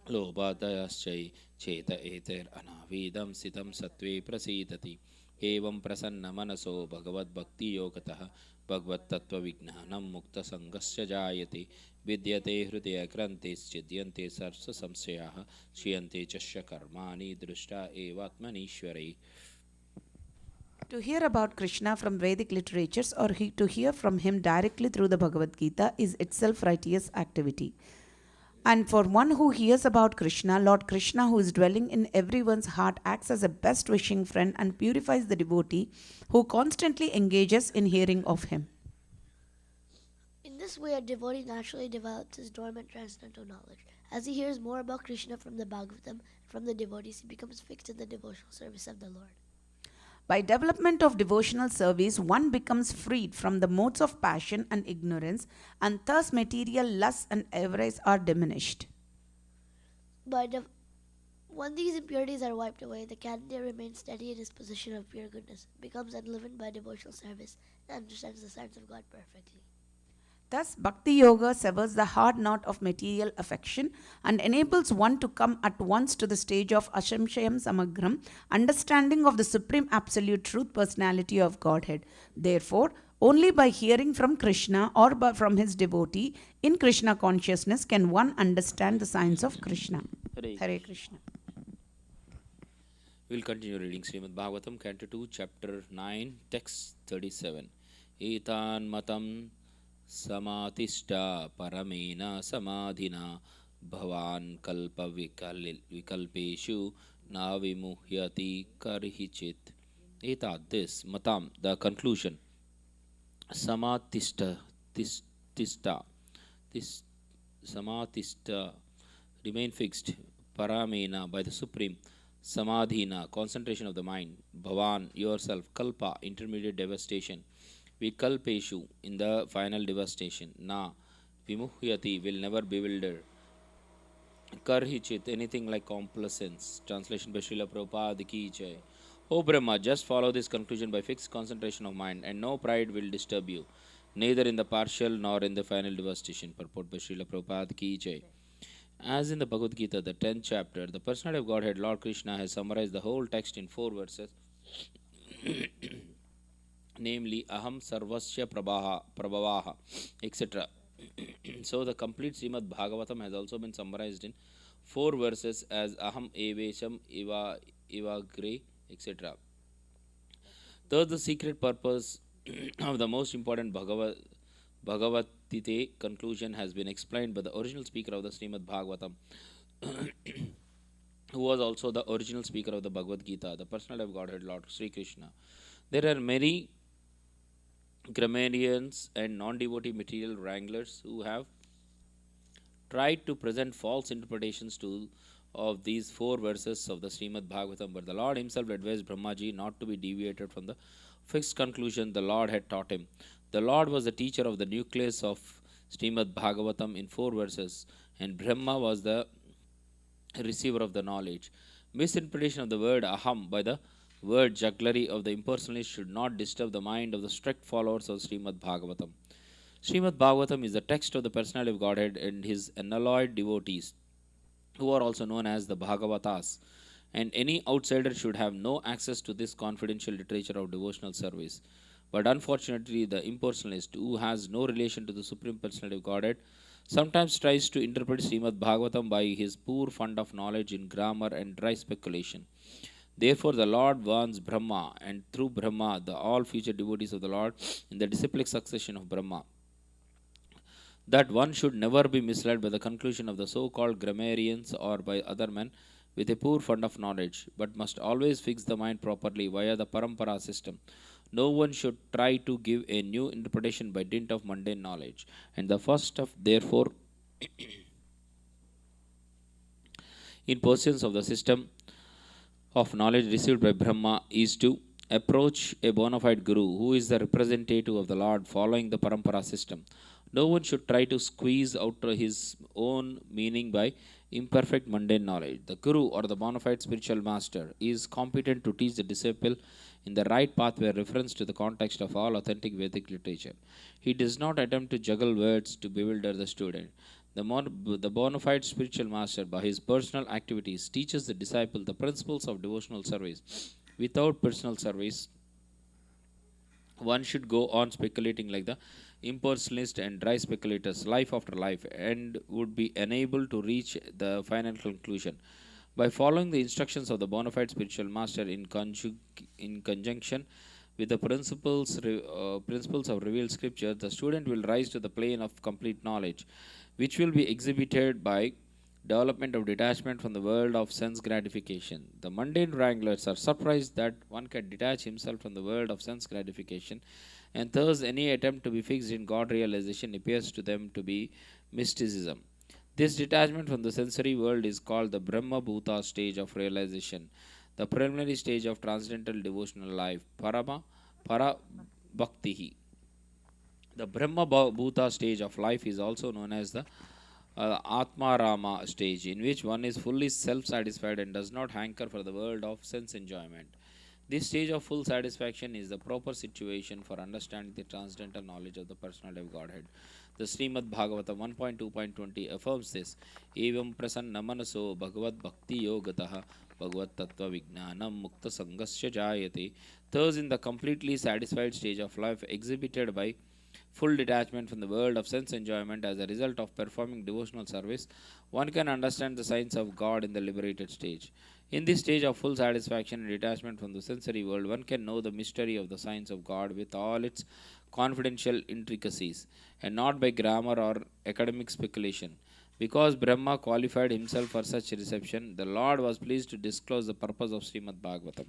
lobhadayaschay cheta eter anavidam sitam satve prasidati evam prasanna manaso bhagavad bhakti yogatah भगवत तत्व विज्ञानम मुक्त संगस्य जायते विद्यते हृदय ग्रंथिश्चिद्यन्ते सर्व संशयाः क्षीयन्ते च कर्माणि दृष्टा एवात्मनीश्वरे. To hear about Krishna from Vedic literatures or to hear from him directly through the Bhagavad Gita is itself righteous activity. And for one who hears about Krishna, Lord Krishna, who is dwelling in everyone's heart, acts as a best wishing friend and purifies the devotee who constantly engages in hearing of him. In this way, a devotee naturally develops his dormant transcendental knowledge. As he hears more about Krishna from the Bhagavatam and from the devotees, he becomes fixed in the devotional service of the Lord. By development of devotional service, one becomes freed from the modes of passion and ignorance, and thus material lusts and avarice are diminished. When these impurities are wiped away, the candidate remains steady in his position of pure goodness, becomes enlivened by devotional service, and understands the science of God perfectly. Thus, Bhakti Yoga severs the hard knot of material affection and enables one to come at once to the stage of Ashamshayam Samagram, understanding of the Supreme Absolute Truth Personality of Godhead. Therefore, Only by hearing from Krishna or from his devotee in Krishna consciousness can one understand the science of Krishna. Hare Krishna. We'll continue reading Srimad Bhagavatam, Canto 2, Chapter 9, Text 37. Etan matam samatishta paramena samadhina bhavan kalpa vikalpeshu na vimuhyati karhichit. Etat, this, matam, the conclusion, samatishta, tista, this, samatishta, remain fixed, paramena, by the Supreme, samadhina, concentration of the mind, bhavan, yourself, kalpa, intermediate devastation, vikalpeshu, in the final devastation, na, vimuhyati, will never bewilder, karhichit, anything like complacence. Translation by Srila Prabhupada ki jai. O Brahma, just follow this conclusion by fixed concentration of mind, and no pride will disturb you, neither in the partial nor in the final devastation. Purport by Srila Prabhupada ki jai. As in the Bhagavad Gita, the 10th chapter, the personality of Godhead, Lord Krishna, has summarized the whole text in 4 verses, namely Aham Sarvasya Prabhavaha, etc. So the complete Srimad Bhagavatam has also been summarized in 4 verses as Aham Evesham Evagre, etc. Third, the secret purpose of the most important Bhagavatite conclusion has been explained by the original speaker of the Srimad Bhagavatam, who was also the original speaker of the Bhagavad Gita, the personality of Godhead, Lord Sri Krishna. There are many grammarians and non-devotee material wranglers who have tried to present false interpretations of these 4 verses of the Srimad Bhagavatam, but the Lord himself advised Brahmaji not to be deviated from the fixed conclusion the Lord had taught him. The Lord was the teacher of the nucleus of Srimad Bhagavatam in 4 verses, and Brahma was the receiver of the knowledge. Misinterpretation of the word aham by the word jugglery of the impersonalist should not disturb the mind of the strict followers of Srimad Bhagavatam. Srimad Bhagavatam is the text of the personality of Godhead and his unalloyed devotees, who are also known as the Bhagavatas, and any outsider should have no access to this confidential literature of devotional service. But unfortunately, the impersonalist, who has no relation to the Supreme Personality of Godhead, sometimes tries to interpret Srimad Bhagavatam by his poor fund of knowledge in grammar and dry speculation. Therefore, the Lord warns Brahma, and through Brahma, all future devotees of the Lord in the disciplic succession of Brahma, that one should never be misled by the conclusion of the so-called grammarians or by other men with a poor fund of knowledge, but must always fix the mind properly via the parampara system. No one should try to give a new interpretation by dint of mundane knowledge. And the first of, therefore, in pursuance of the system of knowledge received by Brahma is to approach a bona fide guru who is the representative of the Lord following the parampara system. No one should try to squeeze out his own meaning by imperfect mundane knowledge. The guru or the bona fide spiritual master is competent to teach the disciple in the right path by reference to the context of all authentic Vedic literature. He does not attempt to juggle words to bewilder the student. The bona fide spiritual master, by his personal activities, teaches the disciple the principles of devotional service. Without personal service, one should go on speculating like the impersonalist and dry speculators life after life and would be unable to reach the final conclusion. By following the instructions of the bona fide spiritual master in conjunction with the principles of revealed scripture, the student will rise to the plane of complete knowledge, which will be exhibited by development of detachment from the world of sense gratification. The mundane wranglers are surprised that one can detach himself from the world of sense gratification, and thus any attempt to be fixed in God realization appears to them to be mysticism. This detachment from the sensory world is called the Brahma Bhuta stage of realization, the preliminary stage of transcendental devotional life, Para Bhaktihi. The Brahma Bhuta stage of life is also known as the Atma Rama stage, in which one is fully self-satisfied and does not hanker for the world of sense enjoyment. This stage of full satisfaction is the proper situation for understanding the transcendental knowledge of the personality of Godhead. The Srimad Bhagavatam 1.2.20 affirms this. Evam prasanna manaso bhagavad bhakti yogataha bhagavad tattva vijnanam mukta sangasya jayate. Thus, in the completely satisfied stage of life exhibited by full detachment from the world of sense enjoyment as a result of performing devotional service, one can understand the signs of God in the liberated stage. In this stage of full satisfaction and detachment from the sensory world, one can know the mystery of the signs of God with all its confidential intricacies, and not by grammar or academic speculation. Because Brahma qualified himself for such reception, the Lord was pleased to disclose the purpose of Srimad Bhagavatam.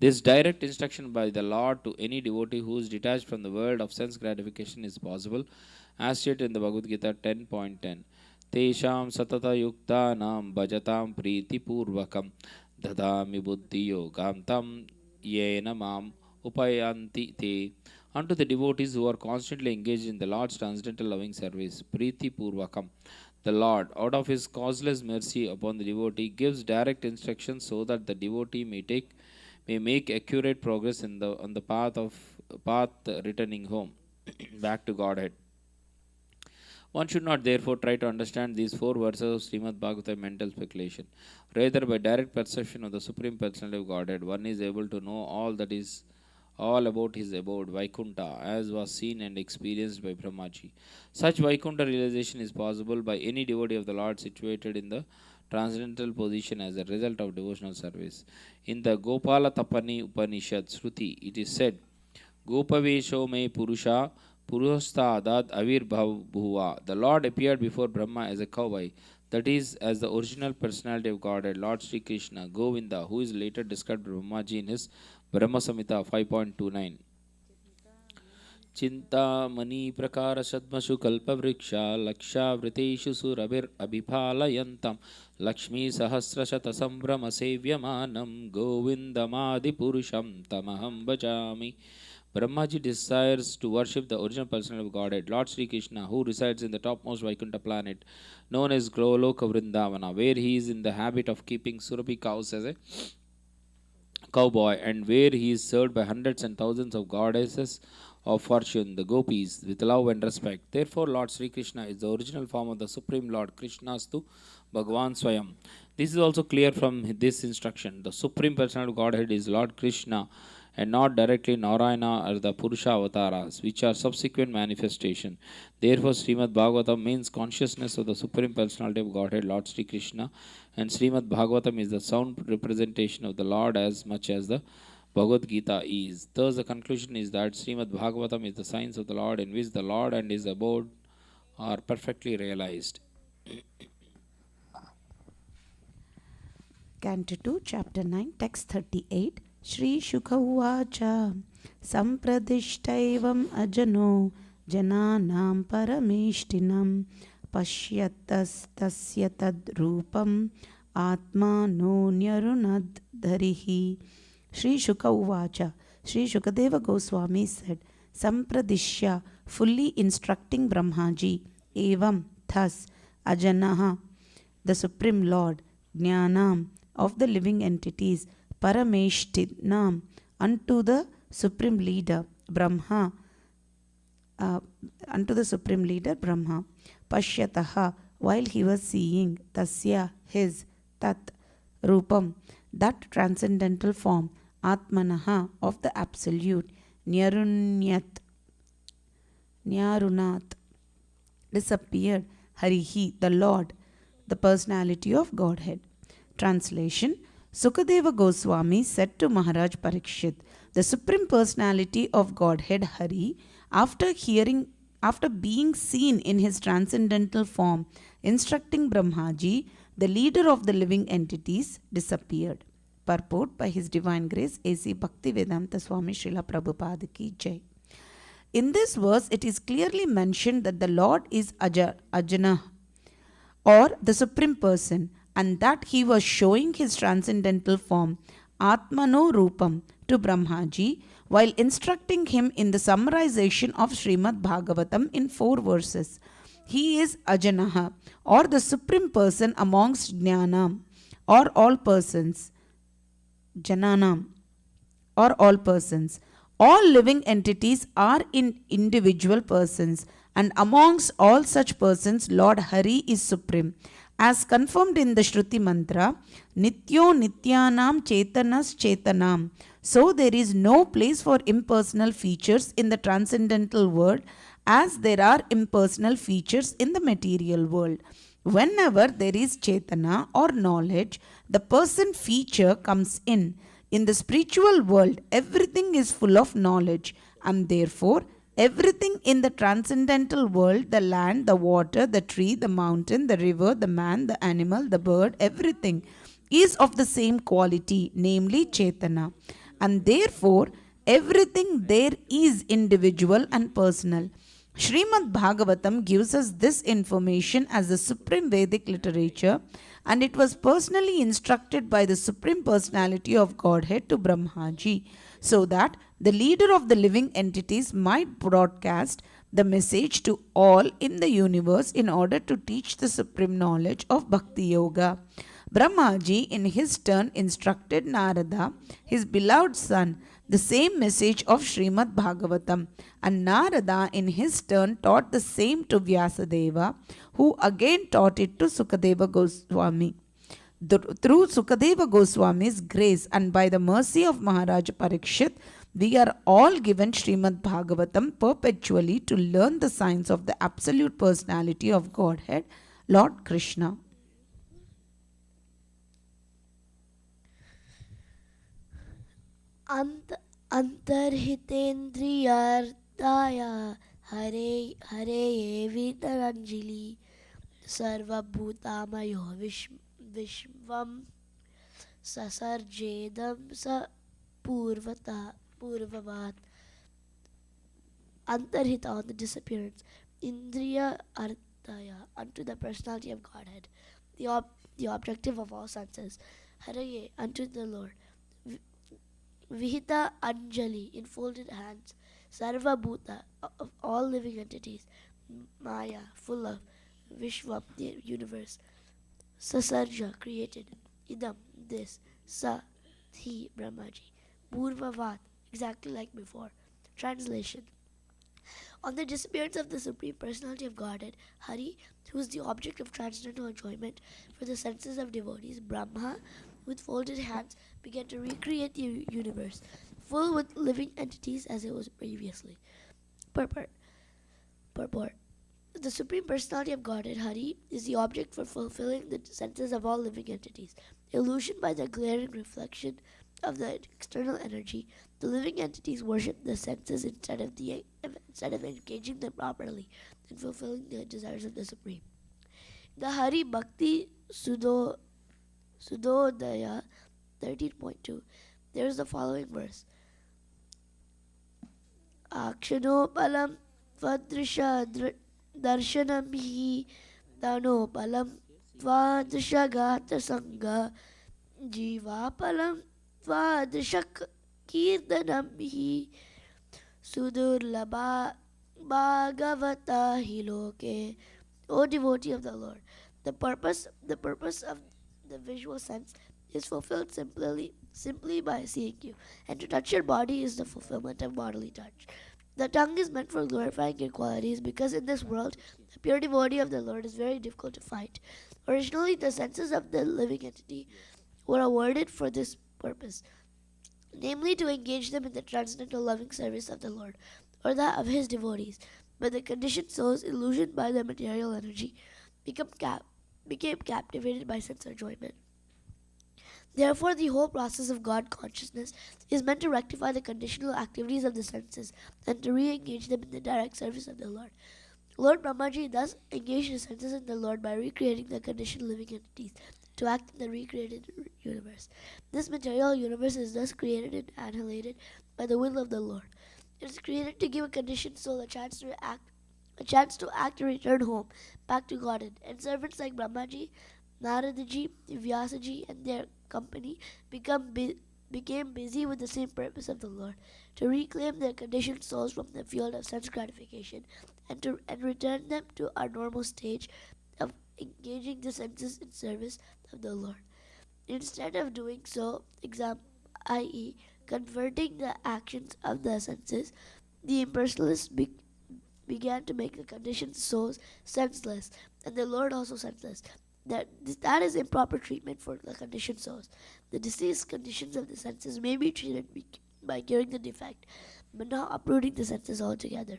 This direct instruction by the Lord to any devotee who is detached from the world of sense gratification is possible, as stated in the Bhagavad Gita 10.10. Tesham satata yuktanam bhajatam priti purvakam dadami buddhi yogam tam yena mam upayanti te. Unto the devotees who are constantly engaged in the Lord's transcendental loving service, priti purvakam, the Lord, out of his causeless mercy upon the devotee, gives direct instructions so that the devotee may make accurate progress on the path returning home back to Godhead. One should not therefore try to understand these 4 verses of Srimad Bhagavatam mental speculation. Rather, by direct perception of the Supreme Personality of Godhead, one is able to know all about his abode, Vaikuntha, as was seen and experienced by Brahmaji. Such Vaikuntha realization is possible by any devotee of the Lord situated in the transcendental position as a result of devotional service. In the Gopala Tapani Upanishad Shruti, it is said, Gopavesho me Purusha Purustadad Avirbhavuva. The Lord appeared before Brahma as a cowboy, that is, as the original personality of Godhead, Lord Sri Krishna, Govinda, who is later described by Brahmaji in his Brahma Samhita 5.29. Chintamani prakara sadmashu kalpavriksha laksha vriteshu surabhir abhipalayantam Lakshmi sahasrashata sambrama sevyamanam Govindamadi purusham tamaham bhajami. Brahmaji desires to worship the original personality of Godhead, Lord Sri Krishna, who resides in the topmost Vaikuntha planet, known as Goloka Vrindavana, where he is in the habit of keeping Surabhi cows as a cowboy, and where he is served by hundreds and thousands of goddesses of fortune, the gopis, with love and respect. Therefore, Lord Sri Krishna is the original form of the Supreme Lord Krishnastu Bhagavan Swayam. This is also clear from this instruction. The Supreme Personality of Godhead is Lord Krishna and not directly Narayana or the Purusha avatars, which are subsequent manifestation. Therefore, Srimad Bhagavatam means consciousness of the Supreme Personality of Godhead, Lord Sri Krishna, and Srimad Bhagavatam is the sound representation of the Lord as much as the Bhagavad Gita is. Thus, the conclusion is that Srimad Bhagavatam is the science of the Lord in which the Lord and his abode are perfectly realized. Canto 2, Chapter 9, Text 38. Shri Shukha Uvacha Sampradishtaivam ajano jananam parameshtinam pashyatastasya tadrupam atmano nyarunad dharihi. Shri Shukha Uvacha. Shri Shukadeva Goswami said, Sampradishya, fully instructing Brahmaji, Evam, thus, Ajanaha, the Supreme Lord, Jnanam, of the living entities, Parameshtinam, unto the Supreme Leader, Brahma, Pashyataha, while he was seeing, Tasya, his, Tat, Rupam, that transcendental form, Atmanaha, of the Absolute, Nyarunat, disappeared, Harihi, the Lord, the personality of Godhead. Translation. Sukadeva Goswami said to Maharaj Parikshit, the Supreme Personality of Godhead Hari, after being seen in his transcendental form, instructing Brahmaji, the leader of the living entities, disappeared. Purport by His Divine Grace A.C. Bhaktivedanta Swami Srila Prabhupada Ki Jai. In this verse, it is clearly mentioned that the Lord is Ajana, or the Supreme Person, and that he was showing his transcendental form, Atmano Rupam, to Brahmaji, while instructing him in the summarization of Srimad Bhagavatam in 4 verses. He is Ajanaha, or the Supreme Person amongst Jnanam, or all persons. Jananam, or all persons. All living entities are in individual persons, and amongst all such persons, Lord Hari is supreme. As confirmed in the Shruti mantra, Nityo Nityanam Chetanas Chetanam. So there is no place for impersonal features in the transcendental world as there are impersonal features in the material world. Whenever there is Chetana or knowledge, the person feature comes in. In the spiritual world, everything is full of knowledge, and therefore, everything in the transcendental world, the land, the water, the tree, the mountain, the river, the man, the animal, the bird, everything is of the same quality, namely Chetana. And therefore, everything there is individual and personal. Srimad Bhagavatam gives us this information as the supreme Vedic literature, and it was personally instructed by the Supreme Personality of Godhead to Brahmaji, so that the leader of the living entities might broadcast the message to all in the universe in order to teach the supreme knowledge of Bhakti Yoga. Brahmaji in his turn instructed Narada, his beloved son, the same message of Srimad Bhagavatam, and Narada in his turn taught the same to Vyasadeva, who again taught it to Sukadeva Goswami. Through Sukadeva Goswami's grace and by the mercy of Maharaja Parikshit, we are all given Srimad Bhagavatam perpetually to learn the science of the absolute personality of Godhead, Lord Krishna. अंतर्हितेन्द्रियार्थाय Hare Hare वितरञ्जलि सर्वभूतामयो विश्वं ससर्जेदं स पूर्ववत्. Antarhita, on the disappearance. Indriya Arthaya, unto the personality of Godhead, the objective of all senses. Haraye, unto the Lord. Vihita Anjali, in folded hands. Sarva Bhuta, of all living entities. Maya, full of. Vishwam, the universe. Sasarja, created. Idam, this. Sa, he, Brahmaji. Purvavat, exactly like before. Translation. On the disappearance of the Supreme Personality of Godhead, Hari, who is the object of transcendental enjoyment for the senses of devotees, Brahma, with folded hands, began to recreate the universe, full with living entities as it was previously. Purport. The Supreme Personality of Godhead, Hari, is the object for fulfilling the senses of all living entities. Illusioned by the glaring reflection of the external energy, the living entities worship the senses instead of engaging them properly in fulfilling the desires of the Supreme. The Hari Bhakti Sudodaya 13.2, there is the following verse. Akshanopalam vadrisha darshanam hi danopalam vadrisha gata sangha jivapalam vadrishak kirtanam hi sudurlabha bhagavata hiloke. O devotee of the Lord, the purpose of the visual sense is fulfilled simply by seeing you, and to touch your body is the fulfillment of bodily touch. The tongue is meant for glorifying your qualities because in this world, the pure devotee of the Lord is very difficult to find. Originally, the senses of the living entity were awarded for this purpose, namely to engage them in the transcendental loving service of the Lord, or that of his devotees. But the conditioned souls, illusioned by the material energy, became captivated by sense enjoyment. Therefore, the whole process of God consciousness is meant to rectify the conditional activities of the senses and to re-engage them in the direct service of the Lord. Lord Brahmaji thus engaged the senses in the Lord by recreating the conditioned living entities to act in the recreated universe. This material universe is thus created and annihilated by the will of the Lord. It is created to give a conditioned soul a chance to act and return home, back to Godhead. And servants like Brahmaji, Naradaji, Vyasaji, and their company became busy with the same purpose of the Lord, to reclaim their conditioned souls from the field of sense gratification and return them to our normal stage of engaging the senses in service of the Lord. Instead of doing so, i.e., converting the actions of the senses, the impersonalists began to make the conditioned souls senseless, and the Lord also senseless. That is improper treatment for the conditioned souls. The diseased conditions of the senses may be treated by curing the defect, but not uprooting the senses altogether.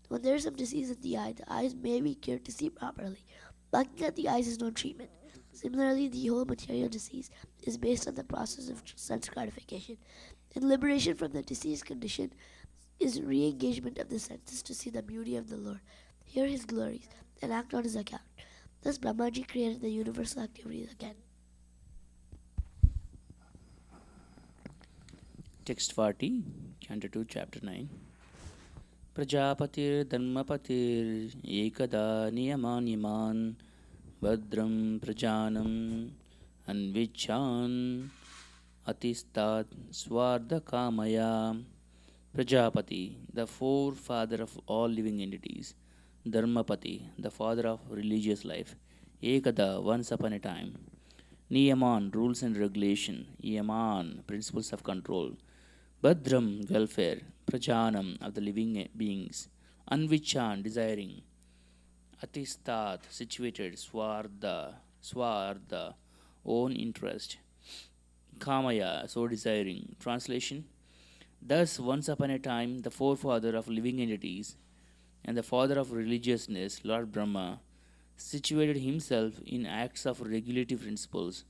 When there is some disease in the eyes may be cured to see properly. Plucking at the eyes is no treatment. Similarly, the whole material disease is based on the process of sense gratification, and liberation from the diseased condition is re-engagement of the senses to see the beauty of the Lord, hear His glories, and act on His account. Thus, Brahmaji created the universal activities again. Text 40, Canto 2, Chapter 9. Prajapatir Dharmapatir Ekada Niyaman Badram Prajanam Anvichan Atistat Swardha Kamaya. Prajapati, the forefather of all living entities. Dharmapati, the father of religious life. Ekada, once upon a time. Niyaman, rules and regulation. Yaman, principles of control. Badram, welfare. Prajanam, of the living beings. Anvichan, desiring. Atistat, situated. Swarda, own interest. Kamaya, so desiring. Translation: thus, once upon a time, the forefather of living entities and the father of religiousness, Lord Brahma, situated himself in acts of regulative principles,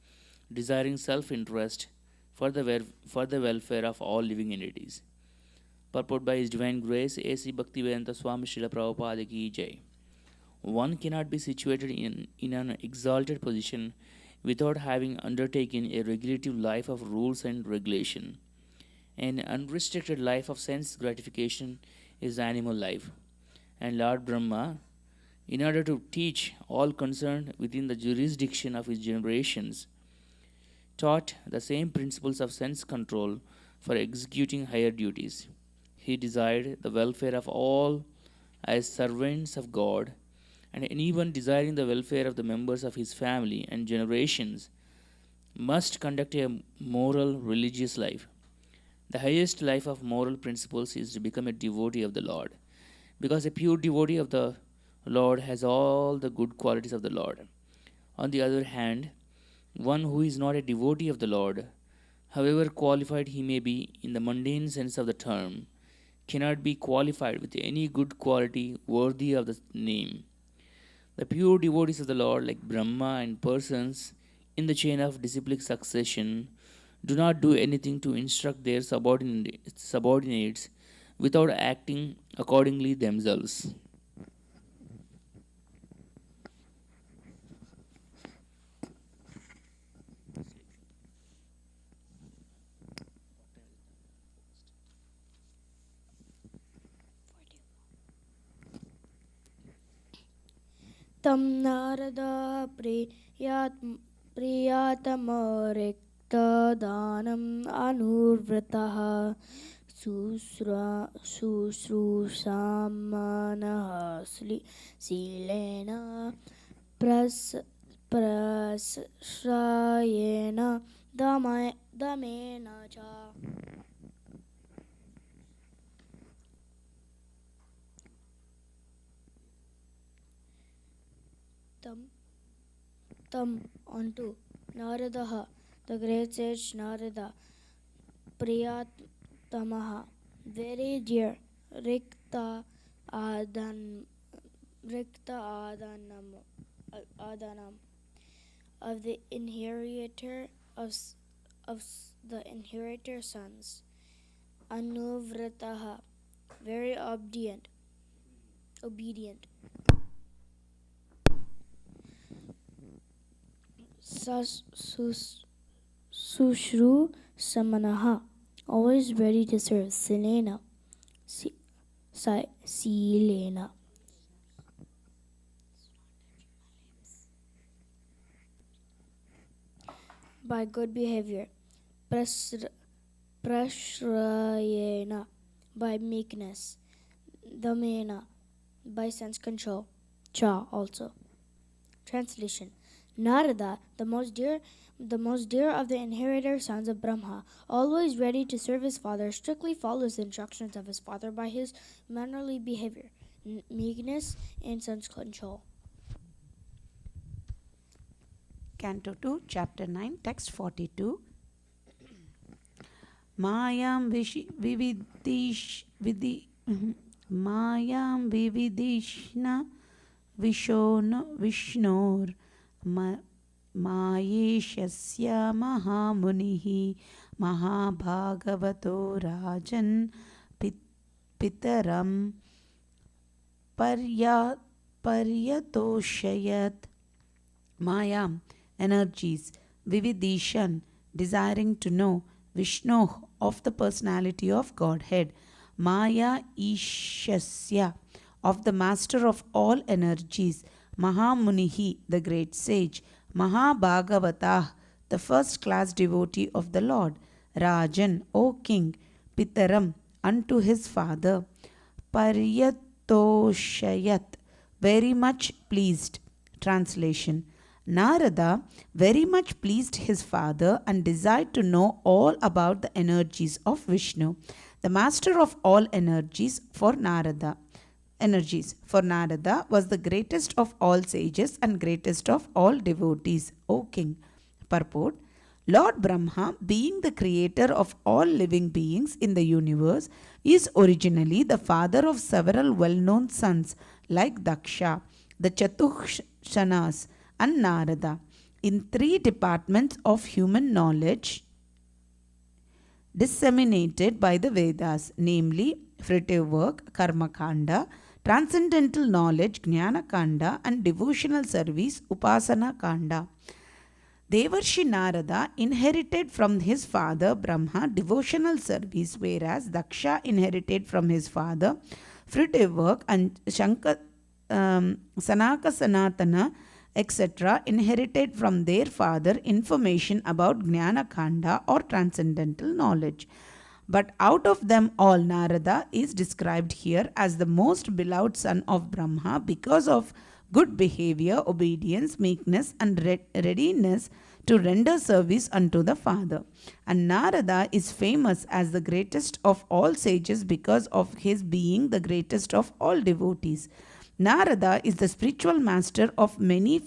desiring self-interest for the welfare of all living entities. Purport by His Divine Grace, A.C. Bhaktivedanta Swami Srila Prabhupada Ki Jai. One cannot be situated in an exalted position without having undertaken a regulative life of rules and regulation. An unrestricted life of sense gratification is animal life. And Lord Brahma, in order to teach all concerned within the jurisdiction of his generations, taught the same principles of sense control for executing higher duties. He desired the welfare of all as servants of God, and anyone desiring the welfare of the members of his family and generations must conduct a moral religious life. The highest life of moral principles is to become a devotee of the Lord, because a pure devotee of the Lord has all the good qualities of the Lord. On the other hand, one who is not a devotee of the Lord, however qualified he may be in the mundane sense of the term, cannot be qualified with any good quality worthy of the name. The pure devotees of the Lord, like Brahma and persons in the chain of disciplic succession, do not do anything to instruct their subordinates without acting accordingly themselves. तं नारदा प्रियातमरिक्तदानम् अनुव्रतः शुश्रूषामनः शीलेन प्रश्रयेण दमेन च. Tam unto Naradaha, the great sage Narada, Priyatamaha, very dear, Adanam of the inheritor of the inheritor sons, Anuvrataha, very obedient. Sushru Samanaha, always ready to serve. Silena, Silena. By good behavior. Prashrayena, by meekness. Damena, by sense control. Cha, also. Translation: Narada, the most dear of the inheritor sons of Brahma, always ready to serve his father, strictly follows the instructions of his father by his mannerly behavior. meekness, and self-control. Canto 2, Chapter 9, Text 42. Mayam Mayam vividishna Vishnor Mayeshasya Mahamunihi Mahabhagavato Rajan Pitaram Paryatoshayat. Mayam, energies, Vividishan, desiring to know, Vishnu, of the personality of Godhead, Maya Ishasya, of the master of all energies, Mahamunihi, the great sage, Mahabhagavatah, the first class devotee of the Lord, Rajan, O king, Pitaram, unto his father, Paryatoshayat, very much pleased. Translation. Narada very much pleased his father and desired to know all about the energies of Vishnu, the master of all energies. For Narada was the greatest of all sages and greatest of all devotees, O king. Purport. Lord Brahma, being the creator of all living beings in the universe, is originally the father of several well-known sons like Daksha, the Chaturshanas, and Narada, in 3 departments of human knowledge disseminated by the Vedas, namely fruitive work, Karma Kanda, transcendental knowledge, Jnana Kanda, and devotional service, Upasana Kanda. Devarshi Narada inherited from his father Brahma devotional service, whereas Daksha inherited from his father fruitive work, and Sanaka Sanatana, etc., inherited from their father information about Jnana Kanda or transcendental knowledge. But out of them all, Narada is described here as the most beloved son of Brahma because of good behavior, obedience, meekness, and readiness to render service unto the father. And Narada is famous as the greatest of all sages because of his being the greatest of all devotees. Narada is the spiritual master of many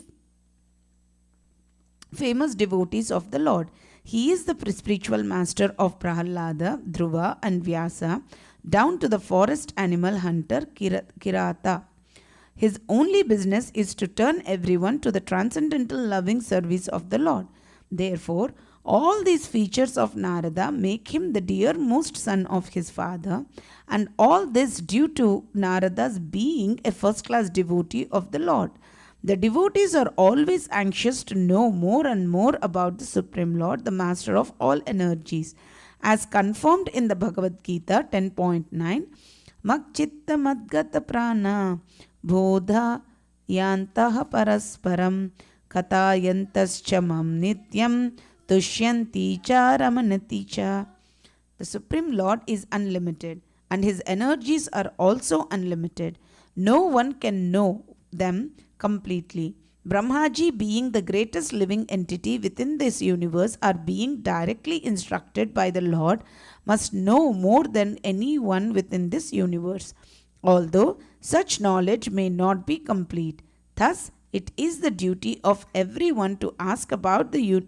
famous devotees of the Lord. He is the spiritual master of Prahalada, Dhruva, and Vyasa, down to the forest animal hunter Kirata. His only business is to turn everyone to the transcendental loving service of the Lord. Therefore, all these features of Narada make him the dearmost son of his father, and all this due to Narada's being a first-class devotee of the Lord. The devotees are always anxious to know more and more about the Supreme Lord, the master of all energies. As confirmed in the Bhagavad Gita 10.9, Makchitta Madgata Prana Bodha Yantaha Parasparam Katayantaschamam Nityam Tushyanti cha Ramanati cha. The Supreme Lord is unlimited, and his energies are also unlimited. No one can know them completely. Brahmaji, being the greatest living entity within this universe, are being directly instructed by the Lord, must know more than anyone within this universe, although such knowledge may not be complete. Thus, it is the duty of everyone to ask about the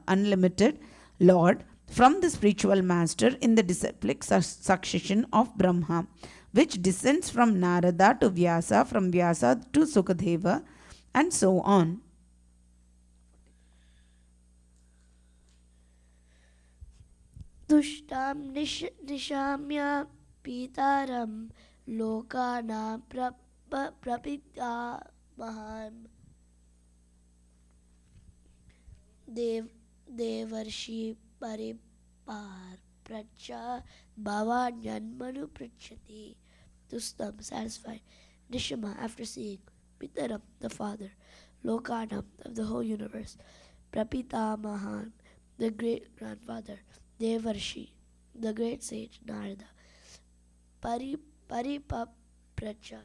unlimited Lord from the spiritual master in the disciplic succession of Brahma, which descends from Narada to Vyasa, from Vyasa to Sukadeva, and so on. Tushtam nishamya pitaram lokana prapita mahan devarshi paripar pracha bhavanyanmanu prachati. Tustam, satisfied. Nishama, after seeing. Pitaram, the father. Lokanam, of the whole universe. Prapita Mahan, the great grandfather. Devarshi, the great sage. Narada. Paripapracha,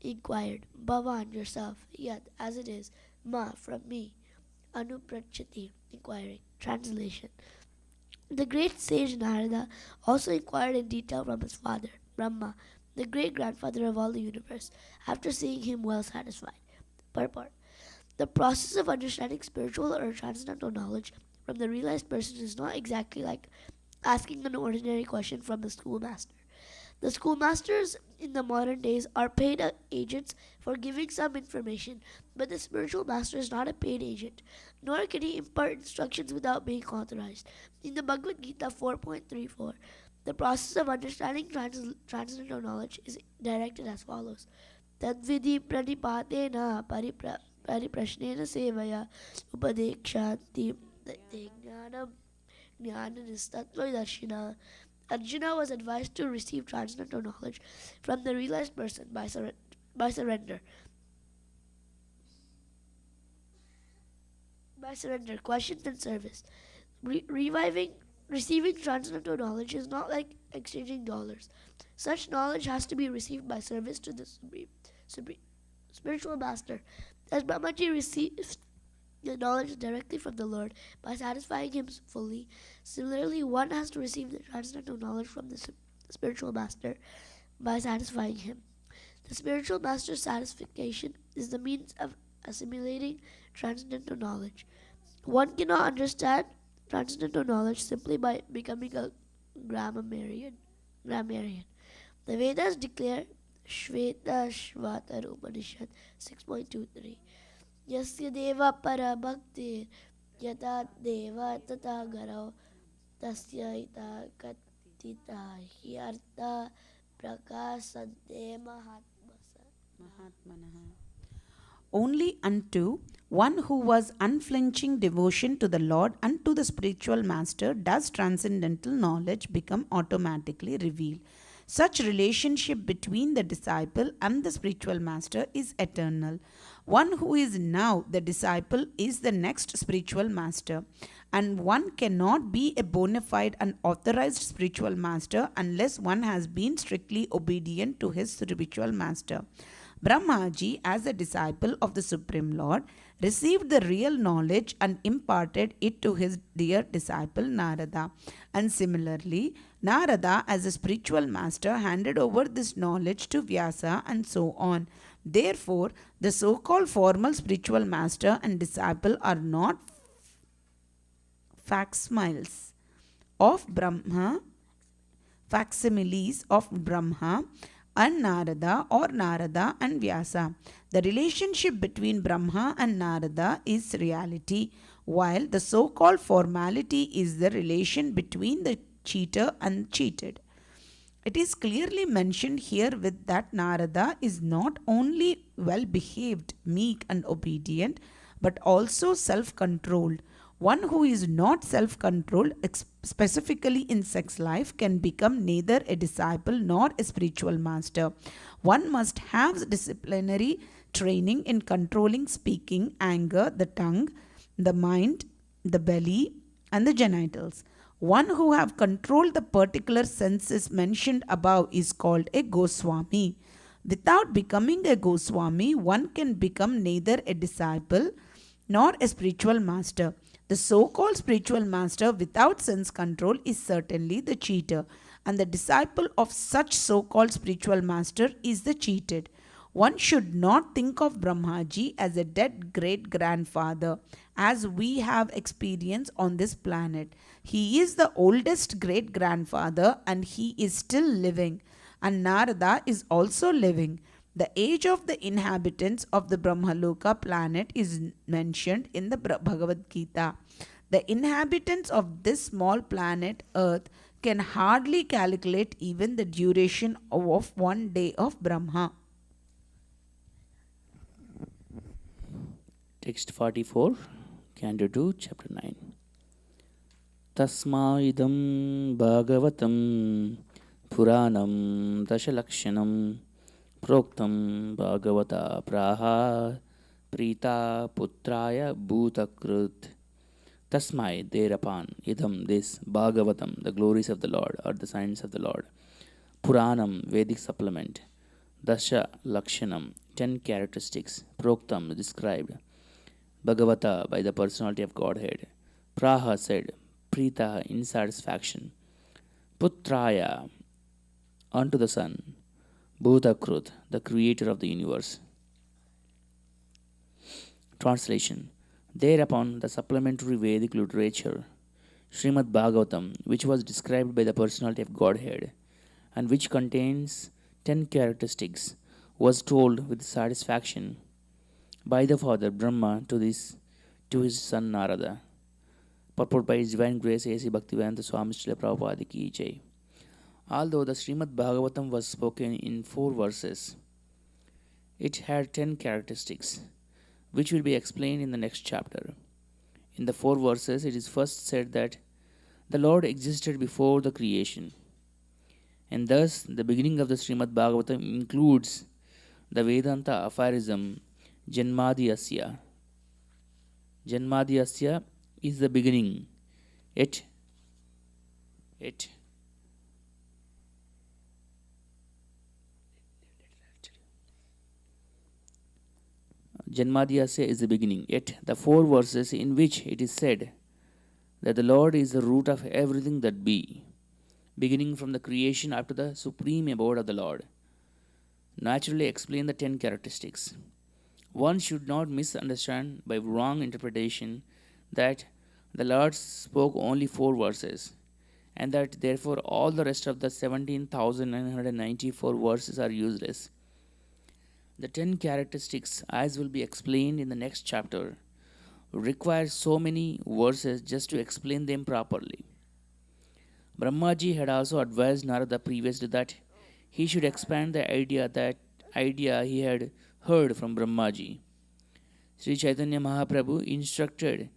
inquired. Bhavan, yourself. Yet, as it is. Ma, from me. Anuprachati, inquiring. Translation. The great sage Narada also inquired in detail from his father, Brahma, the great-grandfather of all the universe, after seeing him well satisfied. Purport. The process of understanding spiritual or transcendental knowledge from the realized person is not exactly like asking an ordinary question from the schoolmaster. The schoolmasters in the modern days are paid agents for giving some information, but the spiritual master is not a paid agent, nor can he impart instructions without being authorized. In the Bhagavad Gita 4.34, the process of understanding transcendental knowledge is directed as follows. Tadvidi pranipatena pariprashnena sevaya upadekshanti jnanam jnananistatvadarshina. Arjuna was advised to receive transcendental knowledge from the realized person by surrender. By surrender, questions, and service. Receiving transcendental knowledge is not like exchanging dollars. Such knowledge has to be received by service to the supreme spiritual master. As Brahmaji received the knowledge directly from the Lord by satisfying him fully, similarly, one has to receive the transcendental knowledge from the spiritual master by satisfying him. The spiritual master's satisfaction is the means of assimilating transcendental knowledge. One cannot understand transcendental knowledge simply by becoming a grammarian. The Vedas declare Shveta Shvatar Upanishad 6.23. Yasya deva para bhakti yata deva tata garau tasya ita katita hyarta prakasante mahatmana. Only unto one who was unflinching devotion to the Lord and to the spiritual master does transcendental knowledge become automatically revealed. Such relationship between the disciple and the spiritual master is eternal. One who is now the disciple is the next spiritual master, and one cannot be a bona fide and authorized spiritual master unless one has been strictly obedient to his spiritual master. Brahmaji, as a disciple of the Supreme Lord, received the real knowledge and imparted it to his dear disciple Narada. And similarly, Narada, as a spiritual master, handed over this knowledge to Vyasa, and so on. Therefore, the so-called formal spiritual master and disciple are not facsimiles of Brahma and Narada or Narada and Vyasa. The relationship between Brahma and Narada is reality, while the so-called formality is the relation between the cheater and cheated. It is clearly mentioned here with that Narada is not only well-behaved, meek and obedient, but also self-controlled. One who is not self-controlled, specifically in sex life, can become neither a disciple nor a spiritual master. One must have disciplinary training in controlling speaking, anger, the tongue, the mind, the belly, and the genitals. One who have controlled the particular senses mentioned above is called a Goswami. Without becoming a Goswami, one can become neither a disciple nor a spiritual master. The so-called spiritual master without sense control is certainly the cheater, and the disciple of such so-called spiritual master is the cheated. One should not think of Brahmaji as a dead great-grandfather, as we have experience on this planet. He is the oldest great-grandfather and he is still living, and Narada is also living. The age of the inhabitants of the Brahmaloka planet is mentioned in the Bhagavad Gita. The inhabitants of this small planet Earth can hardly calculate even the duration of one day of Brahma. Text 44, Canto 2, Chapter 9. Tasmaidam Bhagavatam Puranam Dashalakshanam Proktam Bhagavata Praha Prita Putraya Bhutakrut. Tasmai, thereupon, idam, this, Bhagavatam, the glories of the Lord, or the signs of the Lord, Puranam, Vedic supplement, Dasha Lakshanam, 10 characteristics, Proktam, described, Bhagavata, by the personality of Godhead, Praha, said, Prita, in satisfaction, Putraya, unto the son, Bhutakrut, the creator of the universe. Translation. Thereupon, the supplementary Vedic literature, Srimad Bhagavatam, which was described by the personality of Godhead and which contains 10 characteristics, was told with satisfaction by the father Brahma to his son Narada. Purport by His Divine Grace A.C. Bhaktivedanta Swami Srila Prabhupada Ki Jai. Although the Srimad Bhagavatam was spoken in 4 verses, it had 10 characteristics, which will be explained in the next chapter. In the 4 verses, it is first said that the Lord existed before the creation, and thus the beginning of the Srimad Bhagavatam includes the Vedanta aphorism Janmadhyasya. Janmadhyasya is the beginning. Janmadhyasya is the beginning. Yet the 4 verses in which it is said that the Lord is the root of everything that be, beginning from the creation up to the supreme abode of the Lord, naturally explain the 10 characteristics. One should not misunderstand by wrong interpretation that the Lord spoke only 4 verses, and that therefore all the rest of the 17,994 verses are useless. The 10 characteristics, as will be explained in the next chapter, require so many verses just to explain them properly. Brahmaji had also advised Narada previously that he should expand the idea he had heard from Brahmaji. Sri Chaitanya Mahaprabhu instructed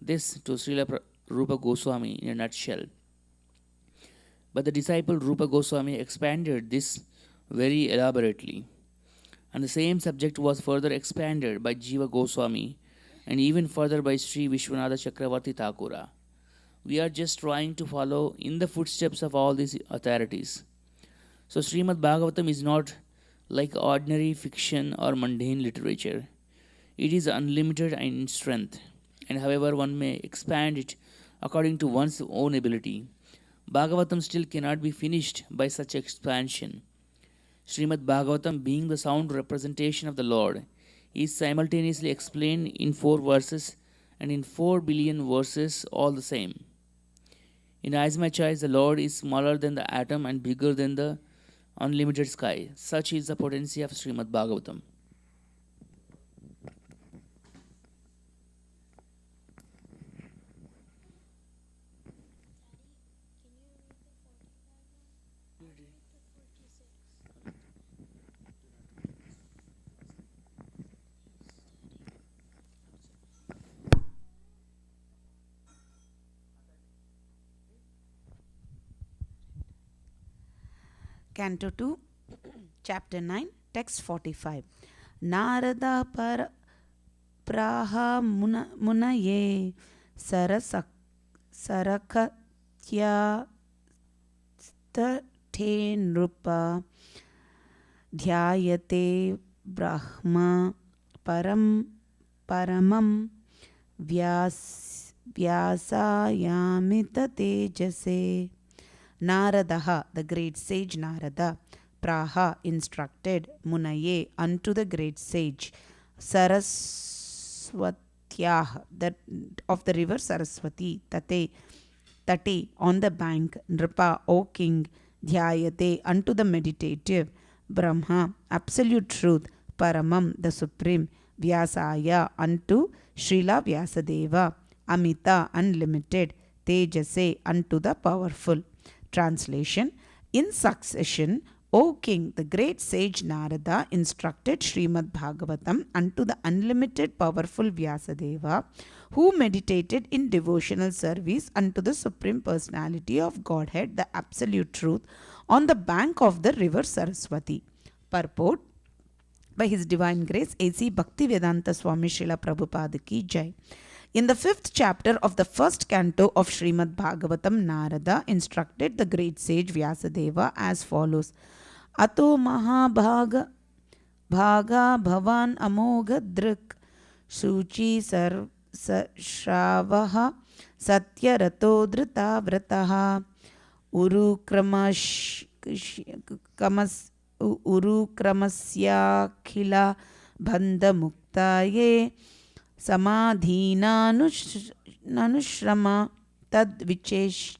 this to Srila Rupa Goswami in a nutshell. But the disciple Rupa Goswami expanded this very elaborately, and the same subject was further expanded by Jiva Goswami and even further by Sri Vishwanatha Chakravarti Thakura. We are just trying to follow in the footsteps of all these authorities. So Srimad Bhagavatam is not like ordinary fiction or mundane literature. It is unlimited in strength, and however one may expand it according to one's own ability, Bhagavatam still cannot be finished by such expansion. Srimad Bhagavatam, being the sound representation of the Lord, is simultaneously explained in 4 verses and in 4 billion verses all the same. Inasmuch as the Lord is smaller than the atom and bigger than the unlimited sky, such is the potency of Srimad Bhagavatam. Canto 2, Chapter 9, Text 45. Narada praha munaye sarakatya te nrupa dhyayate brahma paramam vyasayamita tejase. Naradaha, the great sage Narada, praha, instructed, munaye, unto the great sage, Saraswatyah, that of the river Saraswati, tate, on the bank, nripa, O king, dhyayate, unto the meditative, Brahma, absolute truth, paramam, the supreme, vyasaya, unto Srila Vyasadeva, amita, unlimited, tejase, unto the powerful. Translation. In succession, O king, the great sage Narada instructed Srimad Bhagavatam unto the unlimited powerful Vyasadeva, who meditated in devotional service unto the Supreme Personality of Godhead, the Absolute Truth, on the bank of the river Saraswati. Purport by His Divine Grace A.C. Bhaktivedanta Swami Srila Prabhupada Ki Jai. In the 5th chapter of the 1st canto of Srimad Bhagavatam, Narada instructed the great sage Vyasadeva as follows. Ato mahabhaga bhavan amoga drik suchi shravaha satya rato drita vrataha uru urukramasyakhila bandhamuktaye samadhinaanushrama tad vicheshtitam.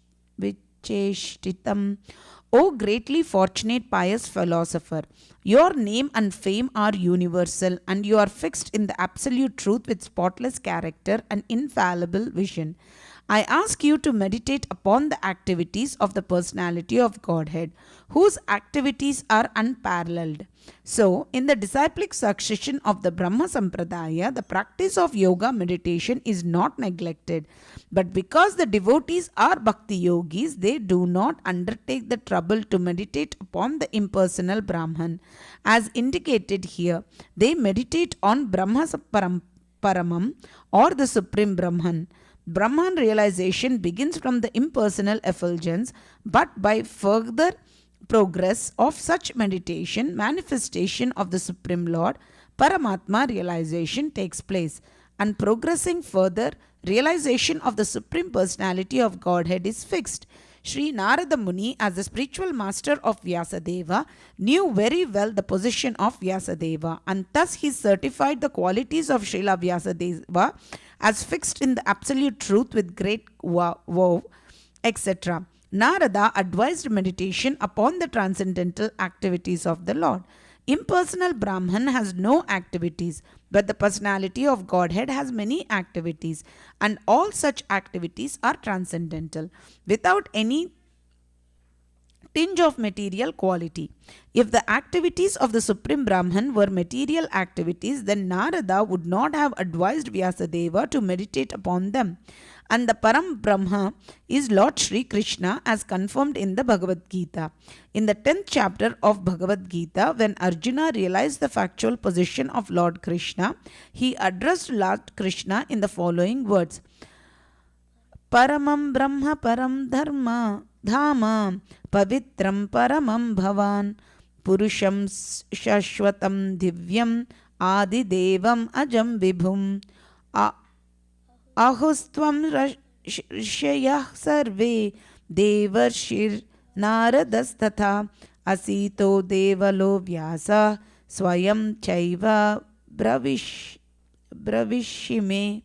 O greatly fortunate pious philosopher, your name and fame are universal, and you are fixed in the absolute truth with spotless character and infallible vision. I ask you to meditate upon the activities of the personality of Godhead, whose activities are unparalleled. So, in the disciplic succession of the Brahma Sampradaya, the practice of yoga meditation is not neglected. But because the devotees are bhakti yogis, they do not undertake the trouble to meditate upon the impersonal Brahman. As indicated here, they meditate on Brahma Paramam or the Supreme Brahman. Brahman realization begins from the impersonal effulgence, but by further progress of such meditation, manifestation of the Supreme Lord, Paramatma realization takes place. And progressing further, realization of the Supreme Personality of Godhead is fixed. Sri Narada Muni, as the spiritual master of Vyasadeva, knew very well the position of Vyasadeva, and thus he certified the qualities of Srila Vyasadeva as fixed in the absolute truth with great vow, etc. Narada advised meditation upon the transcendental activities of the Lord. Impersonal Brahman has no activities, but the personality of Godhead has many activities, and all such activities are transcendental, without any tinge of material quality. If the activities of the Supreme Brahman were material activities, then Narada would not have advised Vyasadeva to meditate upon them. And the Param Brahma is Lord Sri Krishna as confirmed in the Bhagavad Gita. In the 10th chapter of Bhagavad Gita, when Arjuna realized the factual position of Lord Krishna, he addressed Lord Krishna in the following words: Paramam Brahma Param Dharma Dhama Pavitram Paramam Bhavan Purusham Shashwatam Divyam Adi Devam Ajam Vibhum Ahustvam Rishayah Sarve Devarshir Naradas Asito Devalo Vyasa Swayam Chaiva Bravishime.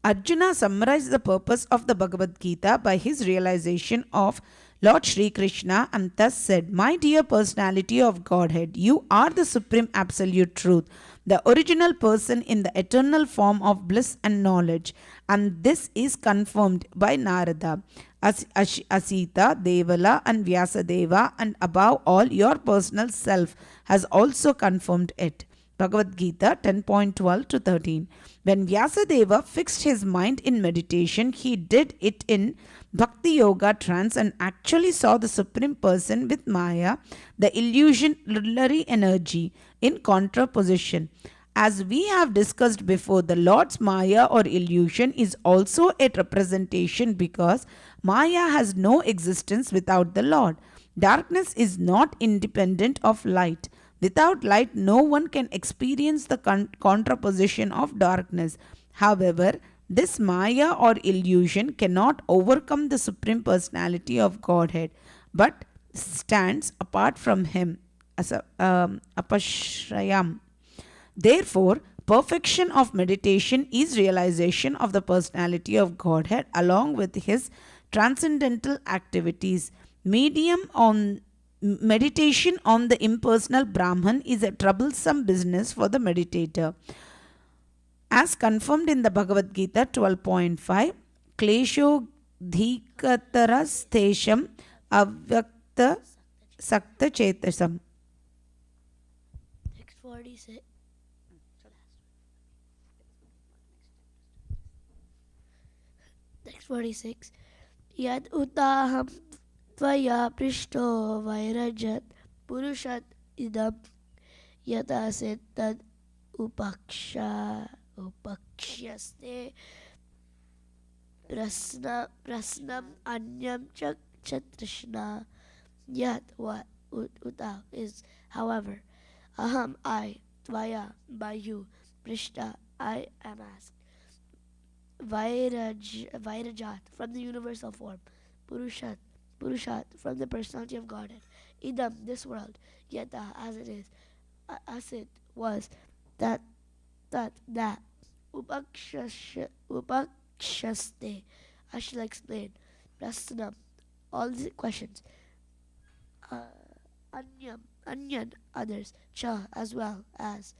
Arjuna summarized the purpose of the Bhagavad Gita by his realization of Lord Sri Krishna and thus said, My dear personality of Godhead, you are the supreme absolute truth, the original person in the eternal form of bliss and knowledge. And this is confirmed by Narada, Asita, Devala and Vyasadeva, and above all your personal self has also confirmed it. Bhagavad Gita 10.12 to 13. When Vyasadeva fixed his mind in meditation, he did it in Bhakti Yoga trance and actually saw the Supreme Person with Maya, the illusionary energy, in contraposition. As we have discussed before, the Lord's Maya or illusion is also a representation because Maya has no existence without the Lord. Darkness is not independent of light. Without light, no one can experience the contraposition of darkness. However, this Maya or illusion cannot overcome the Supreme Personality of Godhead, but stands apart from Him as apashrayam. Therefore, perfection of meditation is realization of the personality of Godhead along with His transcendental activities. Meditation on the impersonal Brahman is a troublesome business for the meditator. As confirmed in the Bhagavad Gita 12.5, Klesho dhikataras tesham avyakta sakta chetasam. Text 46. Text 46. Yad utaham Tvaya Prishto Vairajat Purushat Idam Yatasit Tad Upakshyaste Prasnam Anyam Chatrishna. Yat what Uta is, however, Aham I, Tvaya by you, Prishta I am asked, Vairajat from the universal form, Purushat Purushat, from the personality of Godhead. Idam, this world, Yata, as it is, as it was, that, Upakshaste, I shall explain. Prasanam, all the questions. Anyan, others. Cha, as well as.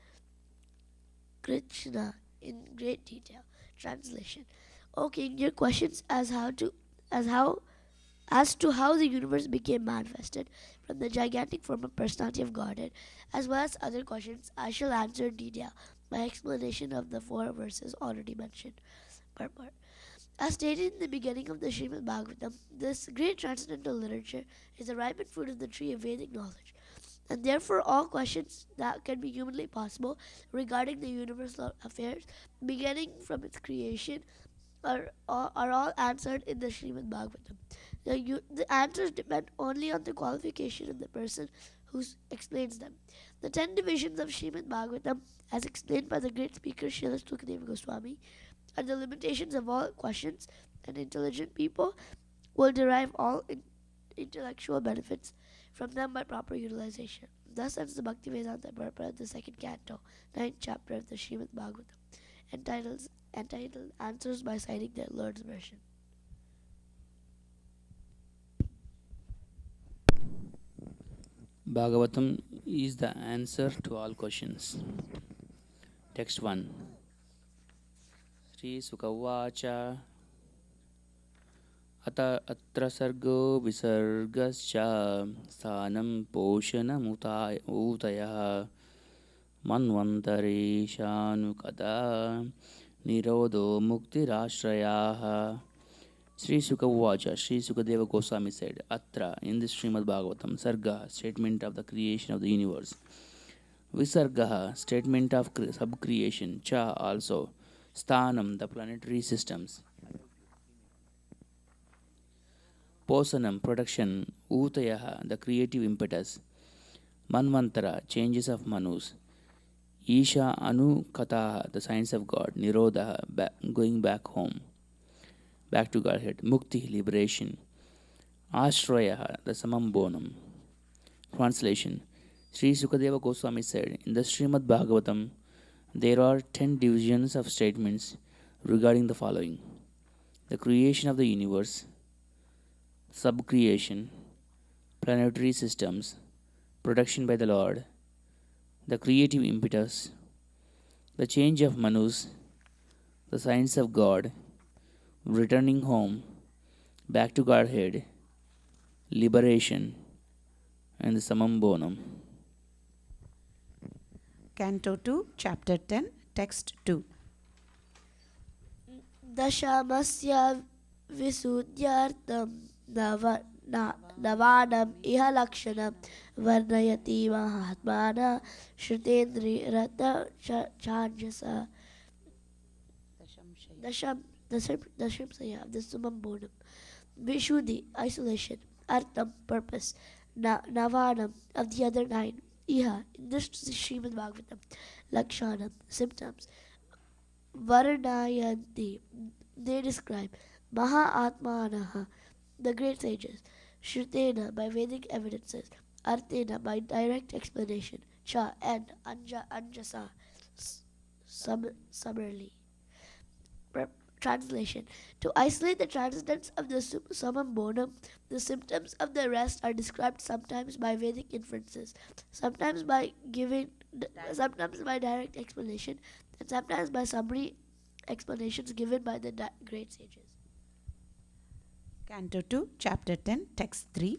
Krishna, in great detail. Translation. O King, your questions as to how the universe became manifested from the gigantic form of personality of Godhead, as well as other questions, I shall answer in detail by explanation of the 4 verses already mentioned. Purport. As stated in the beginning of the Srimad Bhagavatam, this great transcendental literature is the ripened fruit of the tree of Vedic knowledge, and therefore all questions that can be humanly possible regarding the universal affairs, beginning from its creation, are all answered in the Srimad Bhagavatam. The answers depend only on the qualification of the person who explains them. The 10 divisions of Srimad Bhagavatam, as explained by the great speaker Srila Sukadeva Goswami, and the limitations of all questions, and intelligent people will derive all intellectual benefits from them by proper utilization. Thus ends the Bhaktivedanta Purport of the 2nd canto, 9th chapter of the Srimad Bhagavatam, entitled Answers by citing the Lord's version. Bhagavatam is the answer to all questions. Text 1. Sri Sukavacha Atra sargo visargascha sthanam poshanamutayah manvantareshanu nirodho muktirashrayah. Sri Sukavacha, Sri Sukadeva Goswami said, Atra, in this Srimad Bhagavatam, Sarga, statement of the creation of the universe. Visargaha, statement of sub-creation. Cha, also. Sthanam, the planetary systems. Posanam, production. Utayaha, the creative impetus. Manvantara, changes of Manus. Isha Anu Kataha, the science of God. Nirodha, going back home. Back to Godhead. Mukti, liberation. Ashraya, the Samam Bonam. Translation. Sri Sukadeva Goswami said, in the Srimad Bhagavatam, there are 10 divisions of statements regarding the following: the creation of the universe, sub-creation, planetary systems, production by the Lord, the creative impetus, the change of Manus, the science of God, returning home, back to Godhead, liberation, and the Samam Bonam. Canto 2, Chapter 10, Text 2. Dashamasya visudyartam navanam iha lakshanam varnayati mahatmana shrutendri rata chanjasa. Dasham Saya, the Sumam Bonam. Vishuddhi, isolation. Artam, purpose. Navanam, of the other 9. Iha, in this Srimad Bhagavatam. Lakshanam, symptoms. Varnayanti, they describe. Maha Atmanaha, the great sages. Shrutena, by Vedic evidences. Artena, by direct explanation. Cha, and Anjasa, summarily. Translation. To isolate the transcendence of the Samam Bonam, the symptoms of the rest are described sometimes by Vedic inferences, sometimes by direct explanation, and sometimes by summary explanations given by the great sages. Canto 2, Chapter 10, Text 3.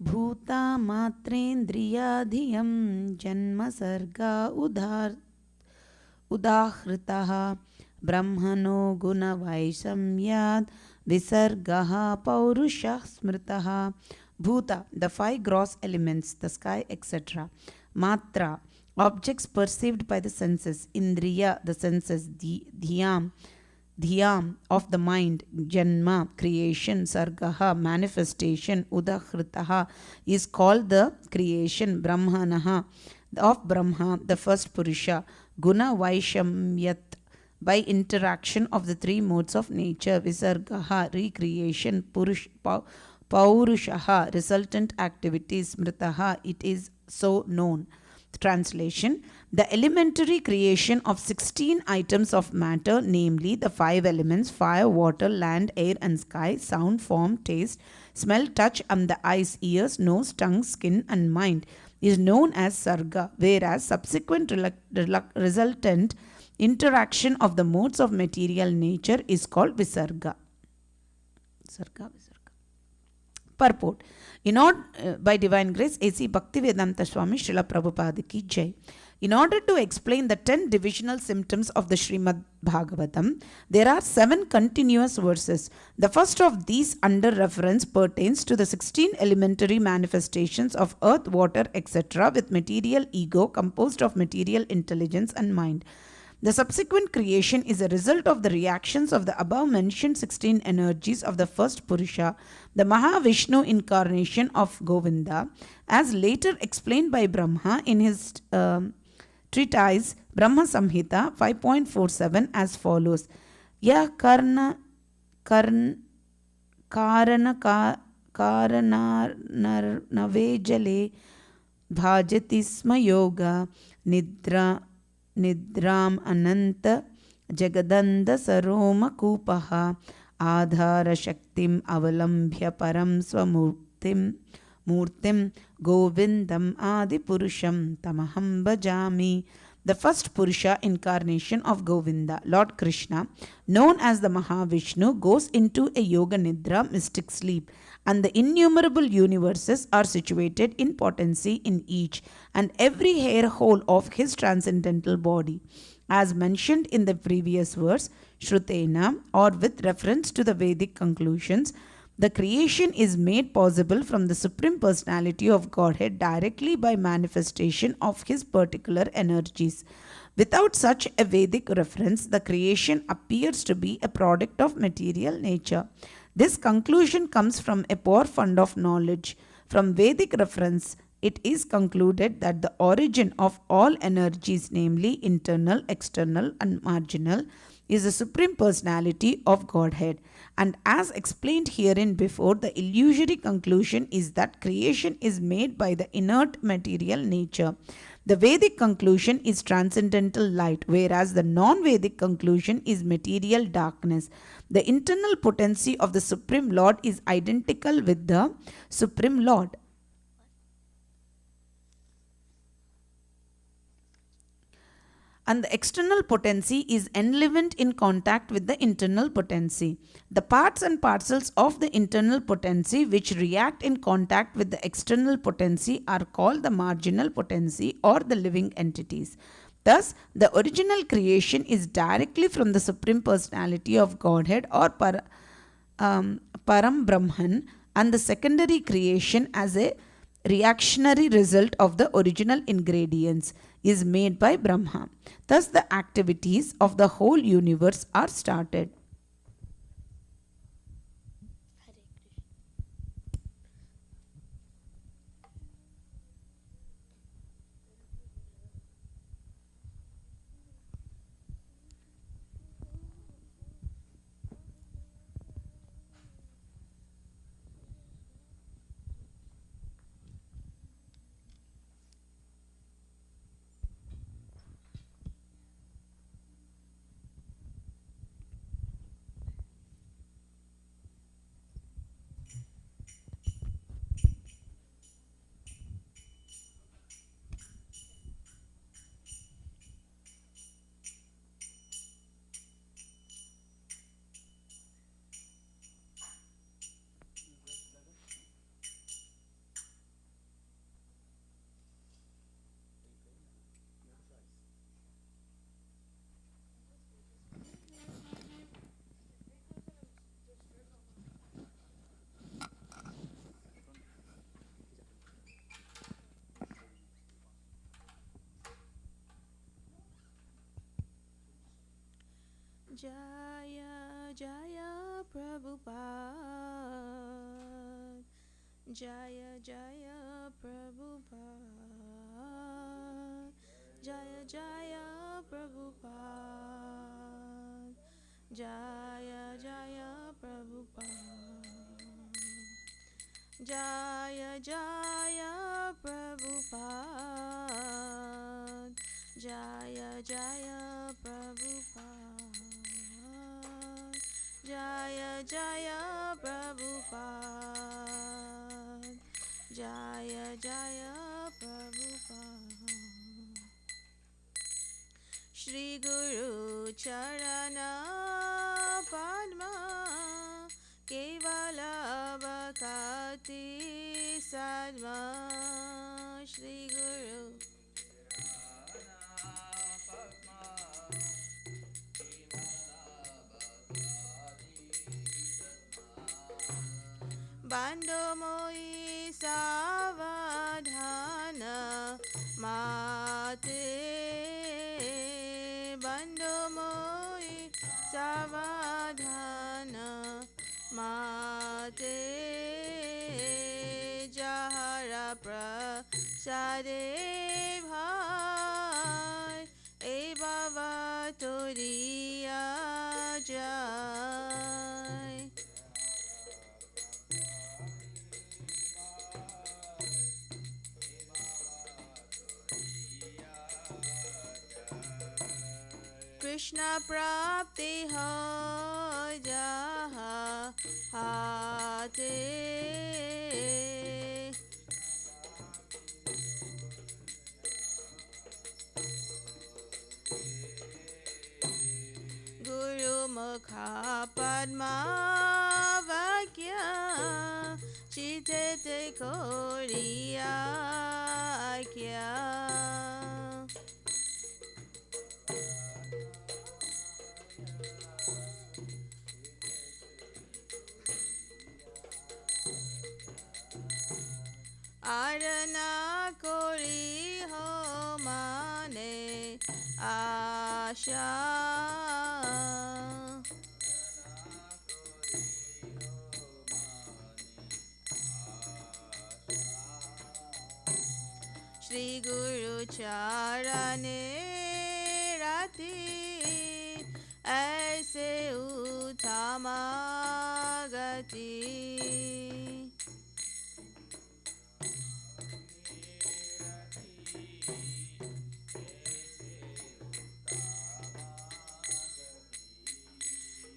Bhuta matrendriyadhiyam janma sarga udahritaha brahmano guna vaishamyad visargaha paurushah smritaha. Bhuta, the 5 gross elements, the sky, etc. Matra, objects perceived by the senses. Indriya, the senses. Dhyam, of the mind. Janma, creation. Sargaha, manifestation. Udahritaha is called the creation. Brahmanaha, of Brahma, the first Purusha. Guna Vaishamyat, by interaction of the 3 modes of nature. Visargaha, recreation. Paurushaha, resultant activity. Smritaha, it is so known. Translation: the elementary creation of 16 items of matter, namely the 5 elements fire, water, land, air, and sky, sound, form, taste, smell, touch, and the eyes, ears, nose, tongue, skin, and mind, is known as sarga, whereas subsequent resultant interaction of the modes of material nature is called visarga. Sarga, visarga. Purport. By divine grace, A.C. Bhaktivedanta Swami Srila Prabhupada ki Jai. In order to explain the 10 divisional symptoms of the Srimad Bhagavatam, there are 7 continuous verses. The first of these under reference pertains to the 16 elementary manifestations of earth, water, etc. with material ego composed of material intelligence and mind. The subsequent creation is a result of the reactions of the above mentioned 16 energies of the first Purusha, the Mahavishnu incarnation of Govinda, as later explained by Brahma in his treatise Brahma Samhita 5.47 as follows. Ya karana navejale bhajati sma yoga nidram ananta jagadanda saroma kupaha adhara shaktim avalambhya param murtim govindam adi purusham tamaham bhajami. The first Purusha incarnation of Govinda, Lord Krishna, known as the Mahavishnu, goes into a yoga nidra, mystic sleep, and the innumerable universes are situated in potency in each and every hair hole of his transcendental body. As mentioned in the previous verse, Shrutena, or with reference to the Vedic conclusions, the creation is made possible from the Supreme Personality of Godhead directly by manifestation of his particular energies. Without such a Vedic reference, the creation appears to be a product of material nature. This conclusion comes from a poor fund of knowledge. From Vedic reference, it is concluded that the origin of all energies, namely internal, external, and marginal, is the Supreme Personality of Godhead. And as explained herein before, the illusory conclusion is that creation is made by the inert material nature. The Vedic conclusion is transcendental light, whereas the non-Vedic conclusion is material darkness. The internal potency of the Supreme Lord is identical with the Supreme Lord. And the external potency is enlivened in contact with the internal potency. The parts and parcels of the internal potency which react in contact with the external potency are called the marginal potency or the living entities. Thus, the original creation is directly from the Supreme Personality of Godhead or Param Brahman, and the secondary creation as a reactionary result of the original ingredients is made by Brahma. Thus, the activities of the whole universe are started. Jaya Jaya Prabhupada, Jaya Jaya Prabhupada, Jaya Jaya Prabhupada, Jaya Jaya Prabhupada. Jaya Jaya Prabhupada, Jaya Jaya Prabhupada, Jaya Jaya Prabhupada, Jaya Jaya Prabhupada. Shri Guru Charana Padma Kevala Bhakati Sadma. Shri Guru Bando Moi Savadhana Mate, Bando Moi Savadhana Mate, Jahara Prasade Bhai, E Baba Toriya Jai. Krishna Prapti Ho Jaha Hate, Guru Mukha Padma Vakya Chitete Koriya Kya. Arana kori ho mane asha, Shri Guru Charane Rati Aise Uttama Gati.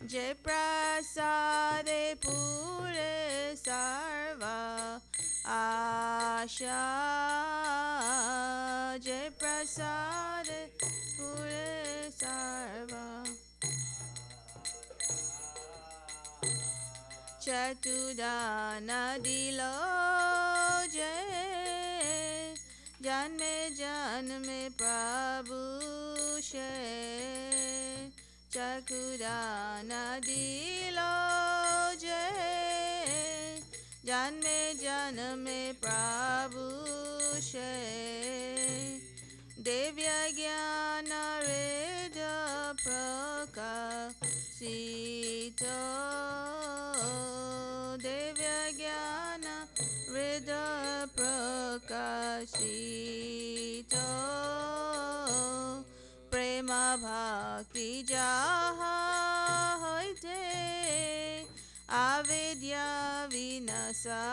Jai Prasade Pure Sarva Asha, Jai Prasade Pure Sarva Chatudana Dilo Jai, Janme Prabhu She, Chakudana Dilo Jai, Janme Prabhu She, Devya Gyana Reda Prakasito, Devya Gyana Reda Prakasito, Prema Bhakti Jaha Hoite, Avidya Vinasa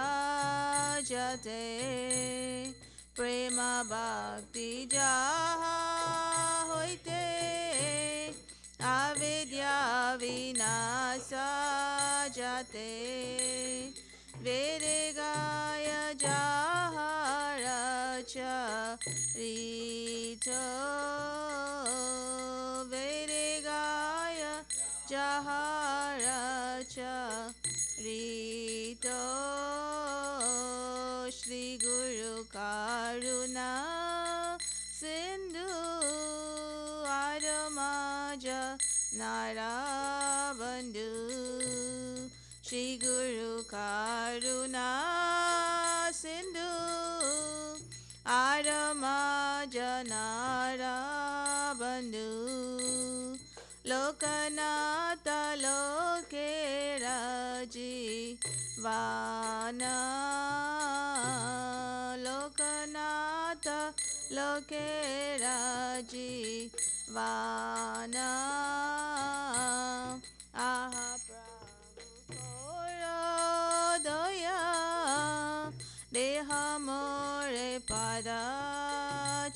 Jate, Prema Bhakti Jaha Hoite, Avidya Vinasa Jate, Vedagaya Jahara Charito, Vedagaya Jahara Charito, Shri Guru Karuna Sindhu Adamaja Narabandhu, Shri Guru Karuna Sindhu Adamaja Narabandhu, Lokanata Loke Raji Vana, Lokanata Loke Raji Vana, Aha Prabhu Koro Doya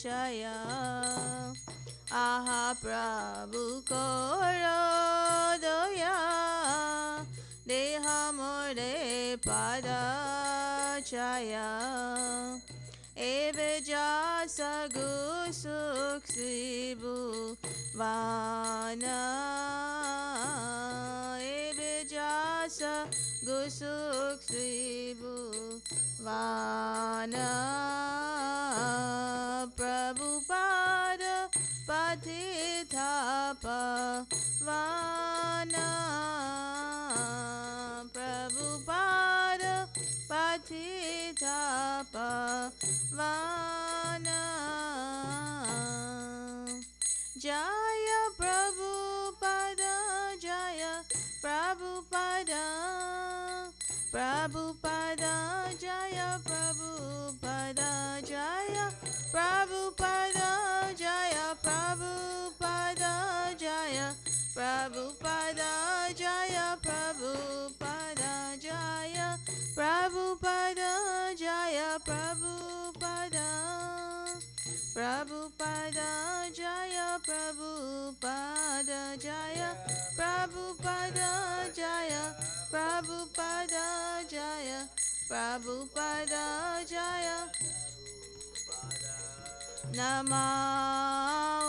Chaya Aha Prabhu Koro Doya Deha More Pada Chaya Eve Jasa Gusuk Sibu Vana Eve Jasa Gusuk Sibu Vana Prabhupada Patithapa Vana Prabhupada Patithapa Vana Jaya Prabhupada Jaya Prabhupada Prabhupada Jaya Prabhupada Jaya Prabhupada Jaya Prabhupada Jaya Prabhupada Jaya Prabhupada Jaya Prabhupada Jaya Prabhupada Prabhupada Jaya Prabhupada Jaya Prabhupada Jaya Prabhupada Jaya Prabhupada Jaya Namah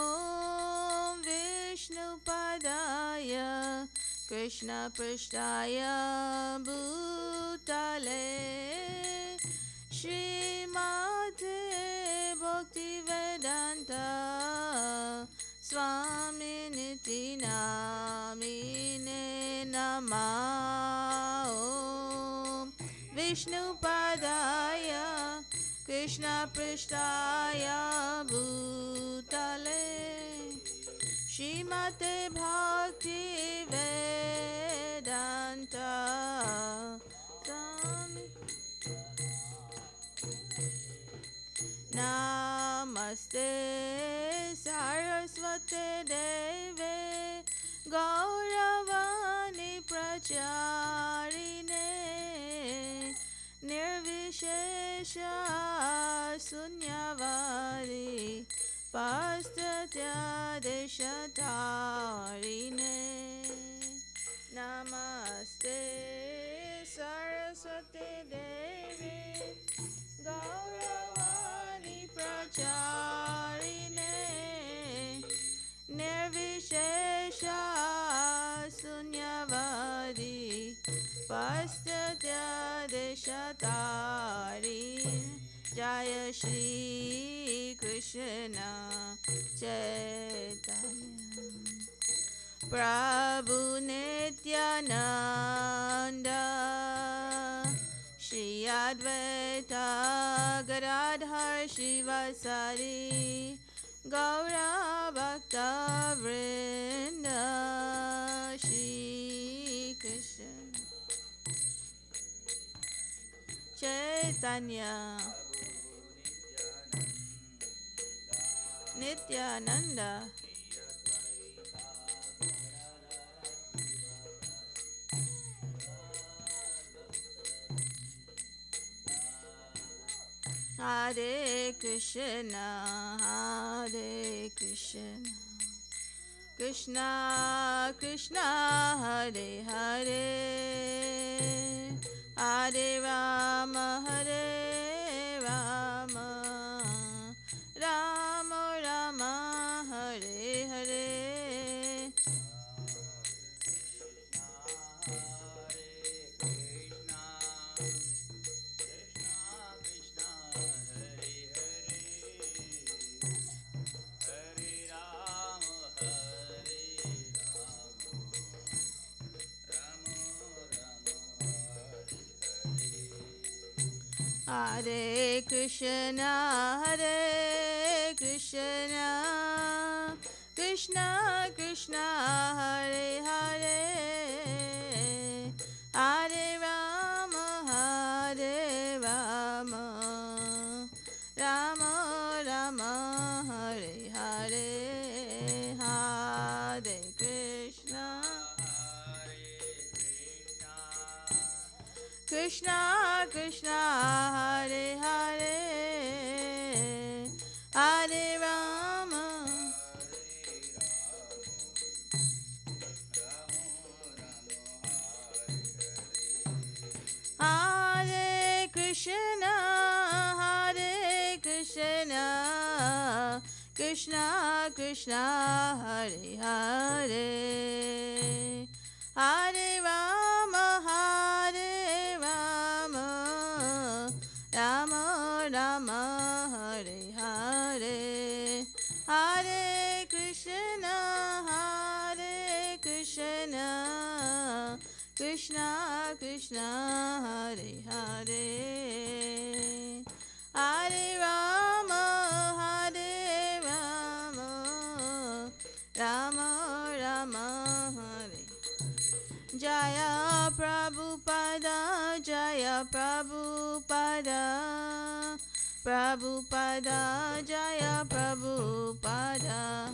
Vishnupadaya Krishna Prishtaya Bhutale Srimate Bhaktivedanta Swami Niti Namine Namah Vishnupadaya Krishna Prishtaya Bhutale Srimate Bhakti Vedanta Swami Namaste Saraswate Deve Gauravani Pracharine Nirvishesha Sunyavadi Pastatya Deshatarine Namaste Saraswati Devi Gauravani Pracharine Nirvishesha Sunyavadi Pastatya Deshatari Jaya Shri Krishna Chaitanya Prabhu Nityananda Shri Advaita Gadadhar Shivasari Gaura Bhakta Vrinda Shri Krishna Chaitanya Nityananda Hare Krishna Hare Krishna Krishna Krishna Hare Hare Hare Rama Hare Rama Rama Rama Hare Hare Hare Krishna Hare Krishna Krishna Krishna Hare Hare Hare Rama Hare Rama Rama Rama Hare Hare Hare Krishna Krishna Krishna Hare Hare Hare Krishna Krishna Hare Hare Hare Rama Rama Rama Hare Hare Hare Krishna Krishna Krishna Hare Hare Hare Rama Rama Rama Hare Jaya Prabhupada Jaya Prabhupada Prabhupada Jaya Prabhupada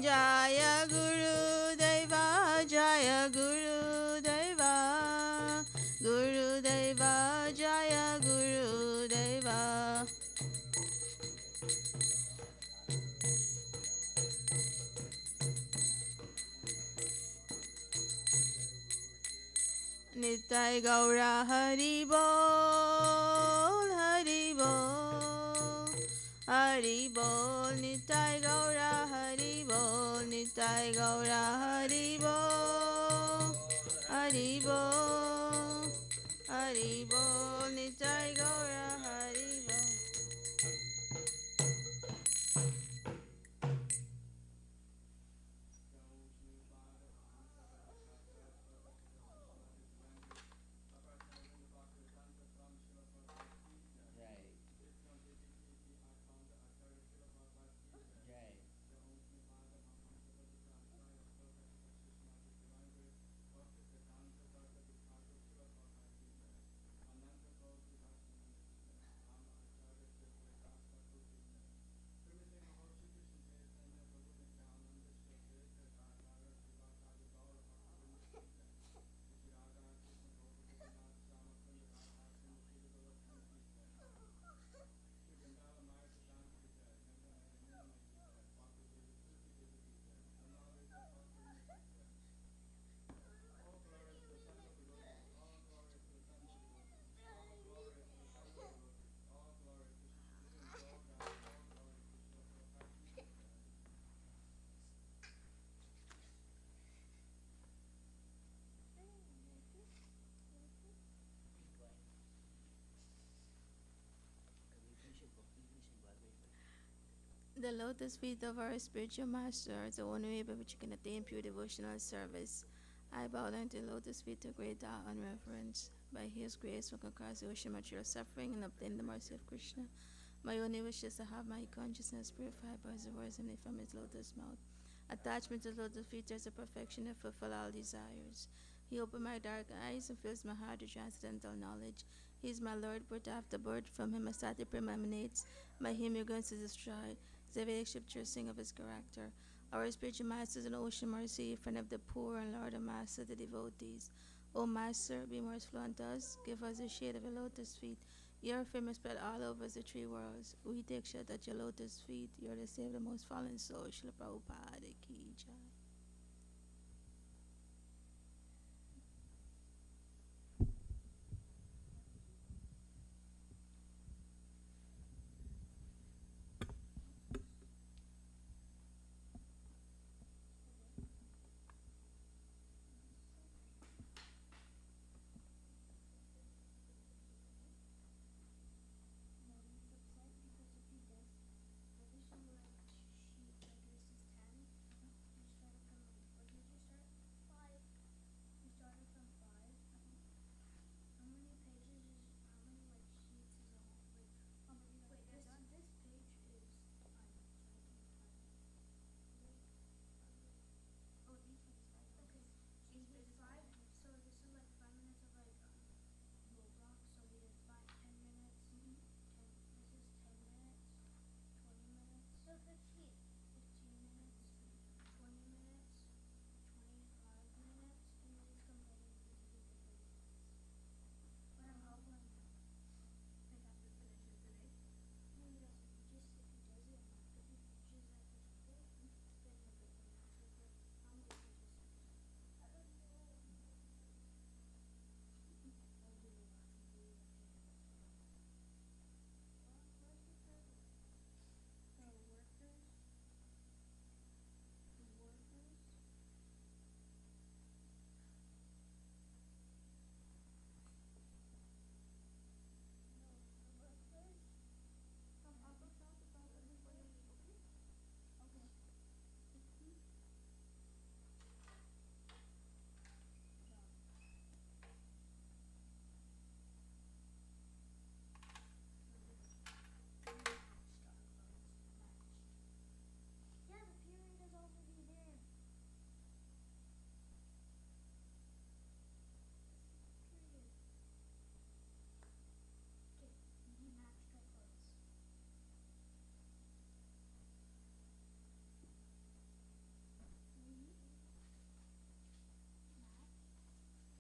Jaya Guru Deva Jaya Guru Deva Guru Deva Jaya Guru Deva Nitai Gaura Hari Bol Hari Bol Hari Bol Nitai Gaura Hari Bol Nitai Gaura Hari Bol Hari Bol Hari Bol Nitai Gaura Hari Bol The lotus feet of our spiritual master is the only way by which you can attain pure devotional service. I bow down to the lotus feet of great awe and reverence. By his grace, one can cross the ocean of material suffering and obtain the mercy of Krishna. My only wish is to have my consciousness purified by his words and from his lotus mouth. Attachment to the lotus feet is a perfection that fulfill all desires. He opened my dark eyes and fills my heart with transcendental knowledge. He is my Lord, birth after birth. From him a sati prema emanates. By him your ignorance is destroyed. The Vedic scriptures sing of his character. Our spiritual master is an ocean mercy, friend of the poor and Lord and master of the devotees. O Master, be merciful unto us. Give us the shade of your lotus feet. Your fame is spread all over the three worlds. We take shelter at your lotus feet. You are the savior of the most fallen soul. Srila Prabhupada ki jai.